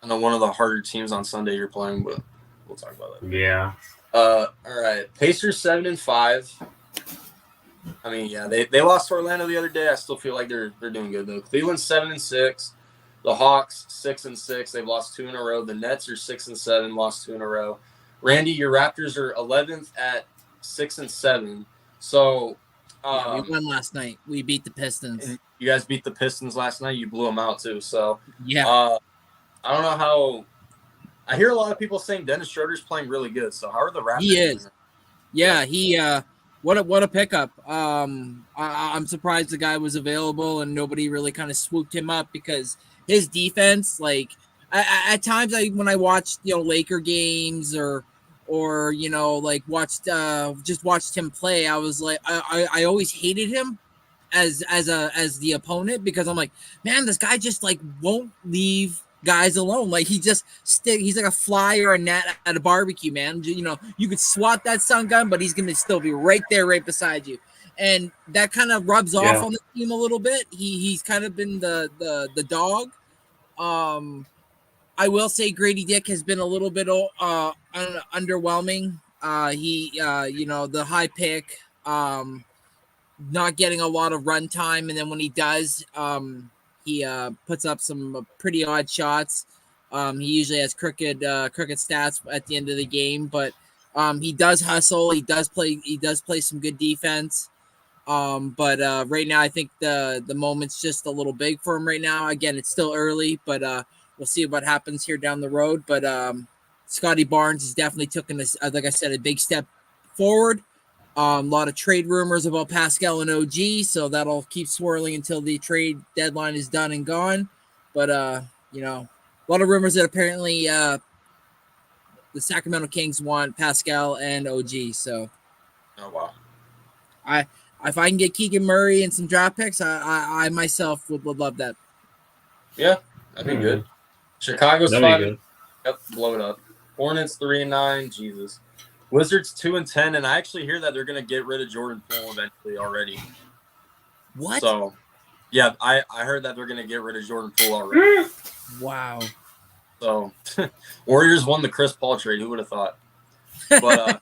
I know one of the harder teams on Sunday you're playing, but we'll talk about that. Yeah. All right. Pacers 7-5. I mean, yeah, they lost to Orlando the other day. I still feel like they're doing good though. Cleveland 7-6. The Hawks 6-6. They've lost 2 in a row. The Nets are 6-7, lost 2 in a row. Randy, your Raptors are 11th at 6-7. So we won last night. We beat the Pistons. You guys beat the Pistons last night. You blew them out too. So yeah, I don't know how. I hear a lot of people saying Dennis Schroeder's playing really good. So how are the Raptors? He is. Yeah, he. What a pickup. I'm surprised the guy was available and nobody really kind of swooped him up because his defense, like. At times, when I watched Laker games or watched him play, I was like, I always hated him as the opponent because I'm like, man, this guy just like won't leave guys alone. Like he's like a fly or a gnat at a barbecue, man. You could swat that stun gun, but he's gonna still be right there, right beside you. And that kind of rubs off on the team a little bit. He's kind of been the dog. I will say Grady Dick has been a little bit underwhelming. The high pick, not getting a lot of run time, and then when he does, he puts up some pretty odd shots. He usually has crooked stats at the end of the game, but he does hustle. He does play some good defense. But right now, I think the moment's just a little big for him right now. Again, it's still early, but we'll see what happens here down the road. But Scotty Barnes has definitely taken this, like I said, a big step forward. A lot of trade rumors about Pascal and OG, so that'll keep swirling until the trade deadline is done and gone. But a lot of rumors that apparently the Sacramento Kings want Pascal and OG. So, oh wow, if I can get Keegan Murray and some draft picks, I myself would love that. Yeah, that'd be good. Chicago's 5. Yep, blow it up. Hornets 3-9. Jesus. Wizards 2-10, and I actually hear that they're going to get rid of Jordan Poole eventually already. What? So, yeah, I heard that they're going to get rid of Jordan Poole already. Wow. So, Warriors won the Chris Paul trade. Who would have thought? But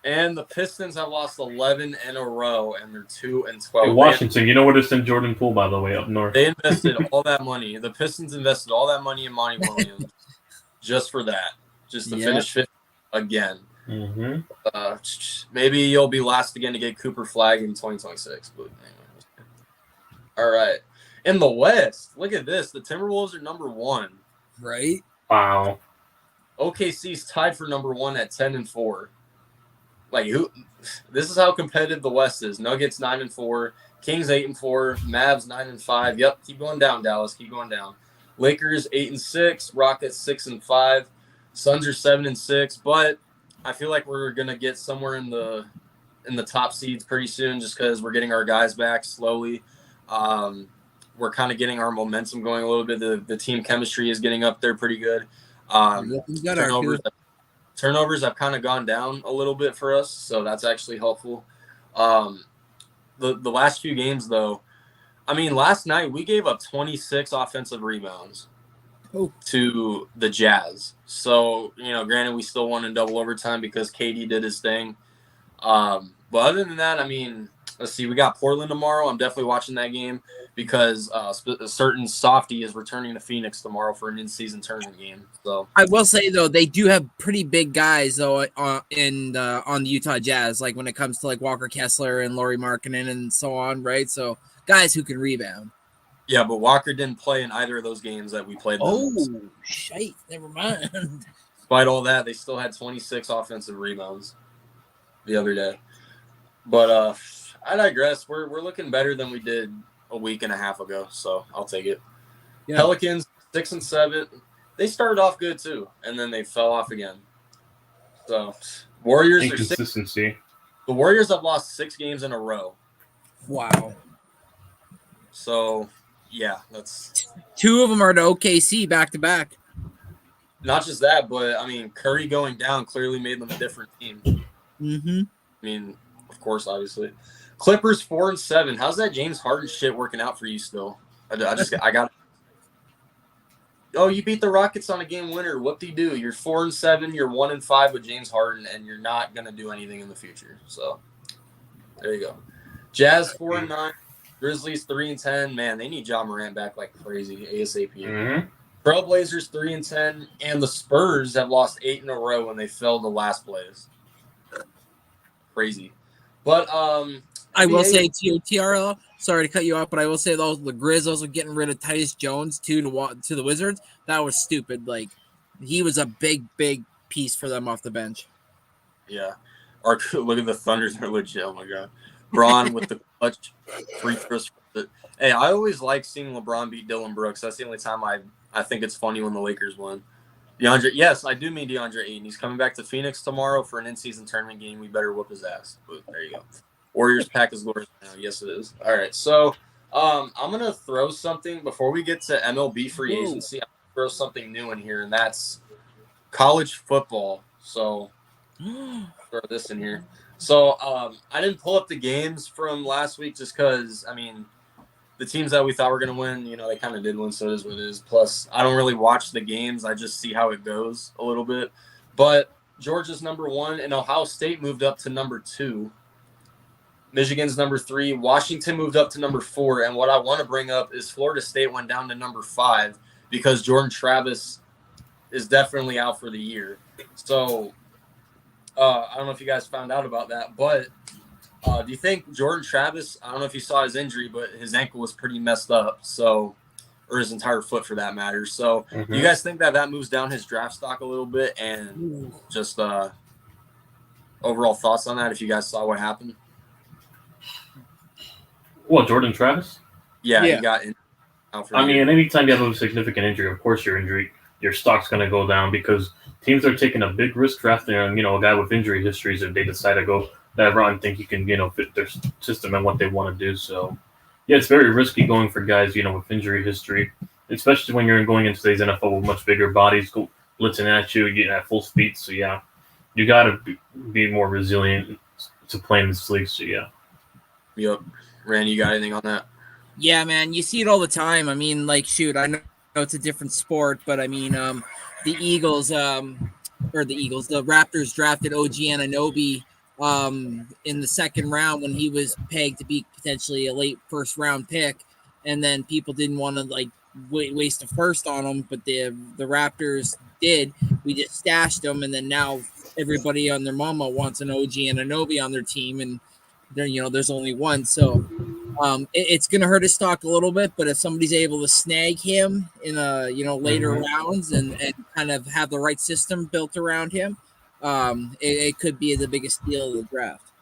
and the Pistons have lost 11 in a row, and they're 2-12. Hey, Washington, you know where to send Jordan Poole, by the way, up north. They invested all that money. The Pistons invested all that money in Monty Williams just for that, just to finish fifth again. Maybe you'll be last again to get Cooper Flag in 2026. But anyway. All right. In the West, look at this. The Timberwolves are number 1. Right? Wow. OKC's tied for number 1 at 10-4. like who. This is how competitive the West is. Nuggets 9-4, Kings 8-4, Mavs 9-5. Yep, keep going down, Dallas. Keep going down. Lakers 8-6, Rockets 6-5, Suns are 7-6. But I feel like we're gonna get somewhere in the top seeds pretty soon, just because we're getting our guys back slowly. We're kind of getting our momentum going a little bit. The team chemistry is getting up there pretty good. Turnovers have kind of gone down a little bit for us, so that's actually helpful. The last few games, though, I mean, last night we gave up 26 offensive rebounds to the Jazz. So, granted, we still won in double overtime because KD did his thing. But other than that, I mean, let's see, we got Portland tomorrow. I'm definitely watching that game because a certain softie is returning to Phoenix tomorrow for an in-season tournament game. So I will say though, they do have pretty big guys though on the Utah Jazz. Like when it comes to like Walker Kessler and Lauri Markkanen and so on, right? So guys who can rebound. Yeah, but Walker didn't play in either of those games that we played. Shit! Never mind. Despite all that, they still had 26 offensive rebounds the other day. But I digress. We're looking better than we did a week and a half ago, so I'll take it. Yeah. Pelicans 6-7. They started off good too, and then they fell off again. So Warriors are consistency. The Warriors have lost 6 games in a row. Wow. So yeah, that's 2 of them are to OKC back to back. Not just that, but I mean, Curry going down clearly made them a different team. Mm-hmm. I mean, of course, obviously. Clippers 4-7. How's that James Harden shit working out for you still? I got. Oh, you beat the Rockets on a game winner. Whoop-de-doo. You're 4-7. You're 1-5 with James Harden, and you're not gonna do anything in the future. So there you go. Jazz 4-9. Grizzlies 3-10. Man, they need Ja Morant back like crazy ASAP. Mm-hmm. Trailblazers 3-10, and the Spurs have lost 8 in a row when they fell to last place. Crazy. But I will say TRL, sorry to cut you off, but I will say those the Grizz also getting rid of Tyus Jones to the Wizards. That was stupid. Like he was a big piece for them off the bench. Yeah. Look at the Thunders are legit. Oh my god. Braun with the clutch free throws. Hey, I always like seeing LeBron beat Dylan Brooks. That's the only time I think it's funny when the Lakers win. Yes, I do mean DeAndre Ayton. He's coming back to Phoenix tomorrow for an in-season tournament game. We better whoop his ass. But there you go. Warriors pack his glory now. Yes, it is. All right, so I'm going to throw something before we get to MLB free agency. I'm going to throw something new in here, and that's college football. So throw this in here. So I didn't pull up the games from last week just because, I mean, the teams that we thought were going to win, they kind of did win, so it is what it is. Plus, I don't really watch the games. I just see how it goes a little bit. But Georgia's number 1, and Ohio State moved up to number 2. Michigan's number 3. Washington moved up to number 4. And what I want to bring up is Florida State went down to number 5 because Jordan Travis is definitely out for the year. So I don't know if you guys found out about that, but do you think Jordan Travis, I don't know if you saw his injury, but his ankle was pretty messed up, or his entire foot for that matter. So do you guys think that moves down his draft stock a little bit? And just overall thoughts on that, if you guys saw what happened? What, Jordan Travis? Yeah. He got out for the year. Anytime you have a significant injury, of course your stock's going to go down because teams are taking a big risk drafting on, a guy with injury histories if they decide to go that route and think he can, fit their system and what they want to do. So, yeah, it's very risky going for guys, with injury history, especially when you're going into today's NFL with much bigger bodies blitzing at you, getting at full speed. So, yeah, you got to be more resilient to play in this league. So, yeah. Yep. Randy, you got anything on that? Yeah, man, you see it all the time. I mean, like, shoot, I know it's a different sport, but I mean, the Raptors drafted OG Anunoby in the second round when he was pegged to be potentially a late first round pick, and then people didn't want to waste a first on him, but the Raptors did. We just stashed him, and then now everybody on their mama wants an OG Anunoby on their team, and there's only one, so it's gonna hurt his stock a little bit. But if somebody's able to snag him in later rounds and kind of have the right system built around him, it could be the biggest steal of the draft.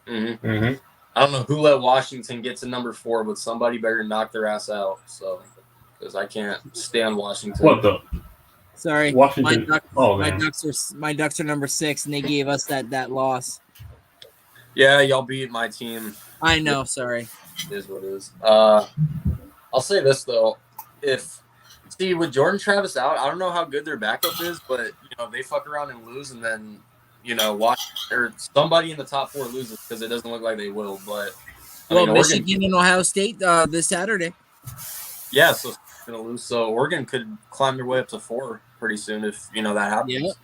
Mm-hmm. Mm-hmm. I don't know who let Washington get to number 4, but somebody better knock their ass out. So, because I can't stand Washington. What the? Sorry, Washington. My Ducks are number 6, and they gave us that loss. Yeah, y'all beat my team. I know. Sorry. It is what it is. I'll say this though, with Jordan Travis out, I don't know how good their backup is, but they fuck around and lose, and then or somebody in the top 4 loses because it doesn't look like they will. But Michigan and Ohio State this Saturday. Yeah, so gonna lose. So Oregon could climb their way up to 4 pretty soon if that happens.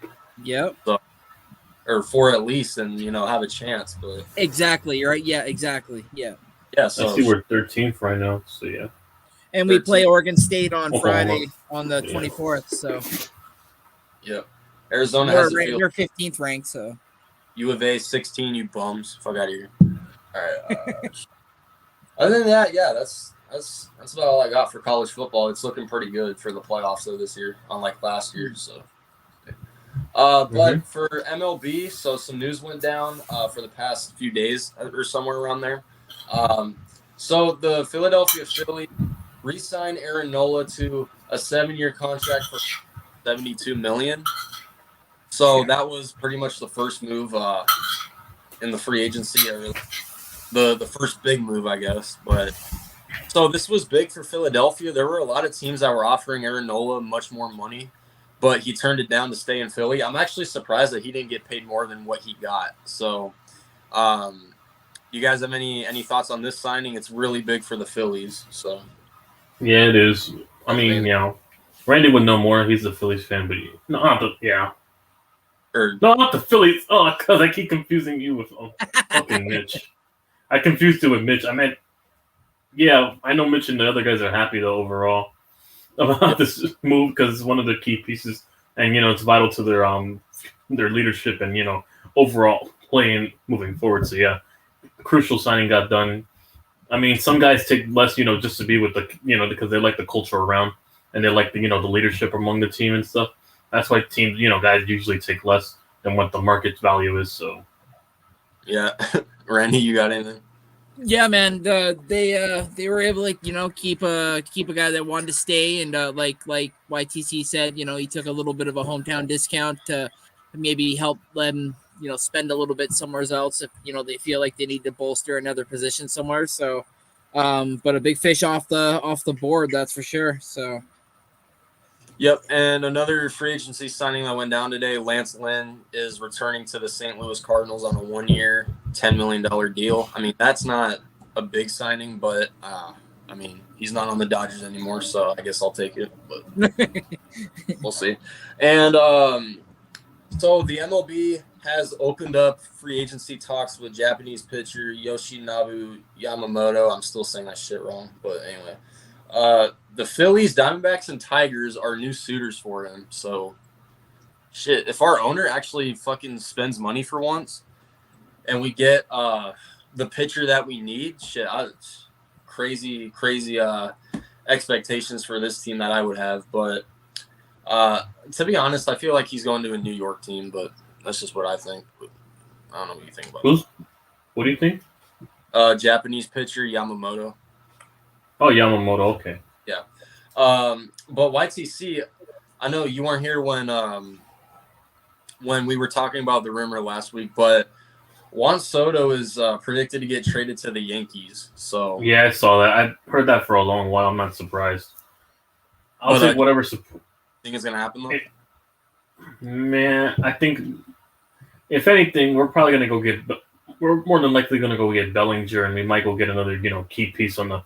Yep. So, or 4 at least, and have a chance. But exactly, you're right. Yeah, exactly. Yeah. Yeah. So I see we're 13th right now. So yeah. And we play Oregon State on Oklahoma. Friday on the 24th. So. Yep. Arizona has a field. You're 15th ranked, so. U of A 16, you bums. Fuck out of here. All right. Other than that, yeah, that's about all I got for college football. It's looking pretty good for the playoffs though this year, unlike last year. So, but for MLB, so some news went down for the past few days or somewhere around there. So the Philadelphia Phillies re-signed Aaron Nola to a 7-year contract for $72 million. So that was pretty much the first move in the free agency area. The first big move, I guess. But so this was big for Philadelphia. There were a lot of teams that were offering Aaron Nola much more money, but he turned it down to stay in Philly. I'm actually surprised that he didn't get paid more than what he got. So, you guys have any thoughts on this signing? It's really big for the Phillies. So, yeah, it is. I mean, Randy would know more. He's a Phillies fan, but not the Phillies. Oh, because I keep confusing you with fucking Mitch. I confused it with Mitch. I meant, I know Mitch and the other guys are happy though overall about this move because it's one of the key pieces, and it's vital to their leadership and overall playing moving forward. So crucial signing got done. I mean, some guys take less, just to be with the, because they like the culture around and they like the, the leadership among the team and stuff. That's why teams, guys usually take less than what the market value is. So, yeah, Randy, you got anything? Yeah, man. They were able to keep a guy that wanted to stay, and like YTC said, he took a little bit of a hometown discount to maybe help them spend a little bit somewhere else if they feel like they need to bolster another position somewhere. So, but a big fish off the board, that's for sure. So. Yep, and another free agency signing that went down today, Lance Lynn is returning to the St. Louis Cardinals on a 1-year, $10 million deal. I mean, that's not a big signing, but, I mean, he's not on the Dodgers anymore, so I guess I'll take it, but we'll see. And so the MLB has opened up free agency talks with Japanese pitcher Yoshinobu Yamamoto. I'm still saying that shit wrong, but anyway. The Phillies, Diamondbacks, and Tigers are new suitors for him. So, shit, if our owner actually fucking spends money for once and we get the pitcher that we need, shit, crazy expectations for this team that I would have. But to be honest, I feel like he's going to a New York team, but that's just what I think. But I don't know what you think about it. What do you think? Japanese pitcher Yamamoto. Oh, Yamamoto, okay. Yeah. But YTC, I know you weren't here when we were talking about the rumor last week, but Juan Soto is predicted to get traded to the Yankees. So yeah, I saw that. I've heard that for a long while. I'm not surprised. I'll take whatever support. Think it's gonna happen though? Man, I think if anything, we're probably gonna go get. We're more than likely gonna go get Bellinger, and we might go get another key piece on the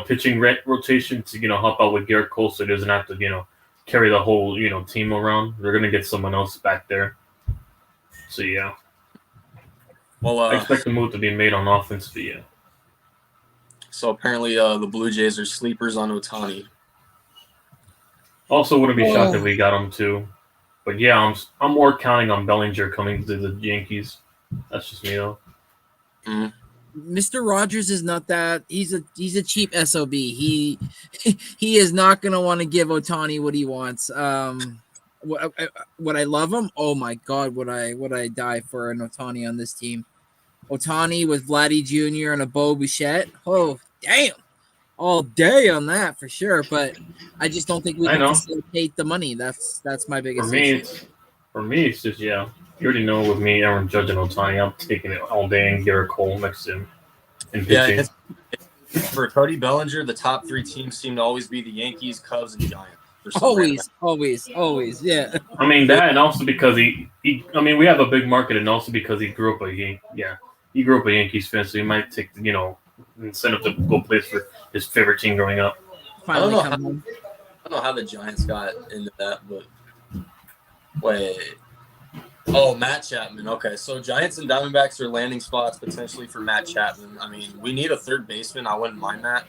pitching rotation to help out with Garrett Cole, so he doesn't have to carry the whole team around. They're gonna get someone else back there. So yeah. Well, I expect the move to be made on offense, but yeah. So apparently, the Blue Jays are sleepers on Ohtani. Also, wouldn't be shocked if we got him too. But yeah, I'm more counting on Bellinger coming to the Yankees. That's just me though. Mm-hmm. Mr. Rogers is not that. He's a cheap SOB. He is not gonna want to give Ohtani what he wants. would I love him? Oh my God, would I die for an Otani on this team? Otani with Vladdy Jr. and a Bo Bichette. Oh damn, all day on that for sure. But I just don't think we can facilitate the money. That's my biggest issue. For me, it's just You already know with me, Aaron Judge and Otani, I'm taking it all day and Garrett Cole next to him in pitching. Yeah, for Cody Bellinger, the top 3 teams seem to always be the Yankees, Cubs, and Giants. Always, yeah. I mean that, and also because he I mean we have a big market, and also because he grew up a Yankees fan, so he might take incentive to go play for his favorite team growing up. I don't know how the Giants got into that, but wait. Oh, Matt Chapman. Okay, so Giants and Diamondbacks are landing spots potentially for Matt Chapman. I mean, we need a third baseman. I wouldn't mind that.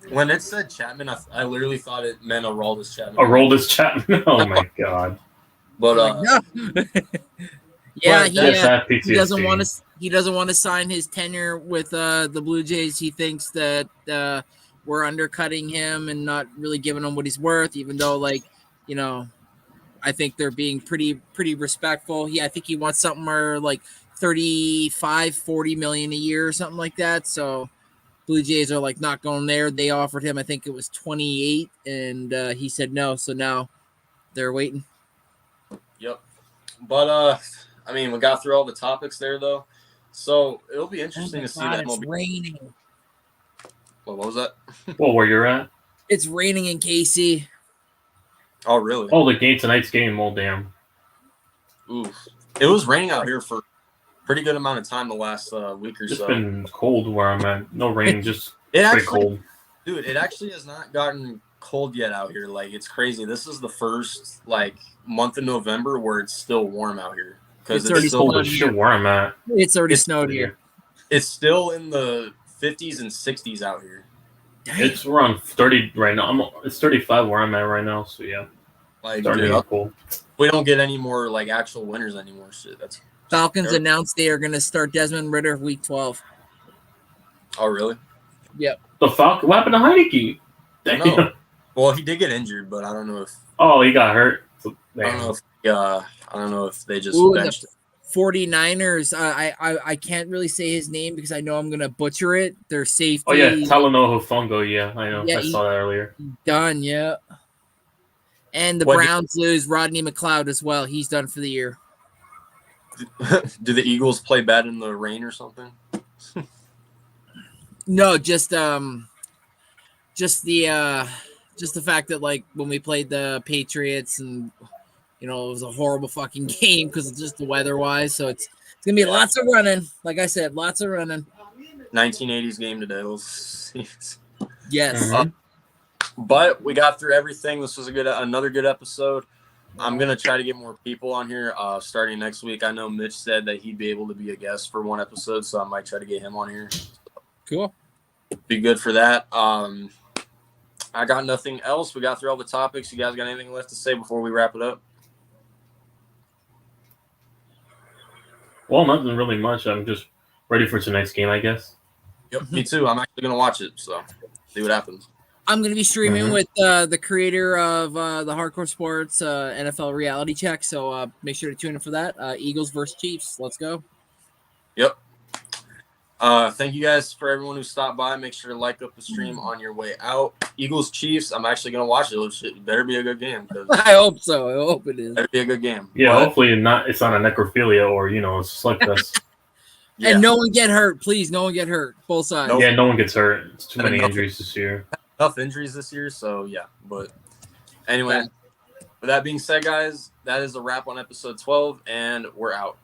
When it said Chapman, I literally thought it meant Aroldis Chapman. Aroldis Chapman. Oh my God. But yeah, he doesn't want to. He doesn't want to sign his tenure with the Blue Jays. He thinks that we're undercutting him and not really giving him what he's worth, even though, I think they're being pretty respectful. I think he wants something more like 35-40 million a year or something like that. So Blue Jays are not going there. They offered him, I think it was 28, and he said no. So now they're waiting. Yep. But I mean, we got through all the topics there though. So it'll be interesting to see that MLB. It's raining. What was that? Well, where you're at? It's raining in KC. Oh, really? Oh, tonight's game. Oh, damn. Oof. It was raining out here for a pretty good amount of time the last week or so. It's been cold where I'm at. No rain, just pretty cold. Dude, it actually has not gotten cold yet out here. It's crazy. This is the first, month of November where it's still warm out here. Because it's already cold as shit where I'm at. It's already snowed here. It's still in the 50s and 60s out here. It's around 30 right now. It's 35 where I'm at right now. So yeah, cool. We don't get any more actual winters anymore. Shit, that's Falcons announced they are going to start Desmond Ridder week 12. Oh really? Yep. The Falcon. What happened to Heineke? No. Well, he did get injured, but I don't know if. Oh, he got hurt. So, I don't know if they just benched. 49ers, I can't really say his name because I know I'm going to butcher it. Their safety. Oh, yeah, Talanoa Hufanga. Yeah, I know. Yeah, I saw that earlier. Done, yeah. And the Browns lose Rodney McLeod as well. He's done for the year. Do the Eagles play bad in the rain or something? No, just the fact that when we played the Patriots and it was a horrible fucking game because of just the weather-wise. So it's going to be lots of running. Like I said, lots of running. 1980s game today. We'll see. Yes. But we got through everything. This was another good episode. I'm going to try to get more people on here starting next week. I know Mitch said that he'd be able to be a guest for one episode, so I might try to get him on here. Cool. Be good for that. I got nothing else. We got through all the topics. You guys got anything left to say before we wrap it up? Well, nothing really much. I'm just ready for tonight's game, I guess. Yep, me too. I'm actually going to watch it, so see what happens. I'm going to be streaming with the creator of the Hardcore Sports NFL Reality Check, so make sure to tune in for that. Eagles versus Chiefs. Let's go. Yep. Thank you guys for everyone who stopped by. Make sure to like up the stream on your way out. Eagles Chiefs. I'm actually going to watch it. It better be a good game. I hope so. I hope it is. Better be a good game. Yeah, hopefully it's not a necrophilia or it's like this. Yeah. And no one get hurt, please. No one get hurt. Both sides. Nope. Yeah, no one gets hurt. It's too many injuries this year. Enough injuries this year, so yeah. But anyway, with that being said, guys, that is a wrap on episode 12, and we're out.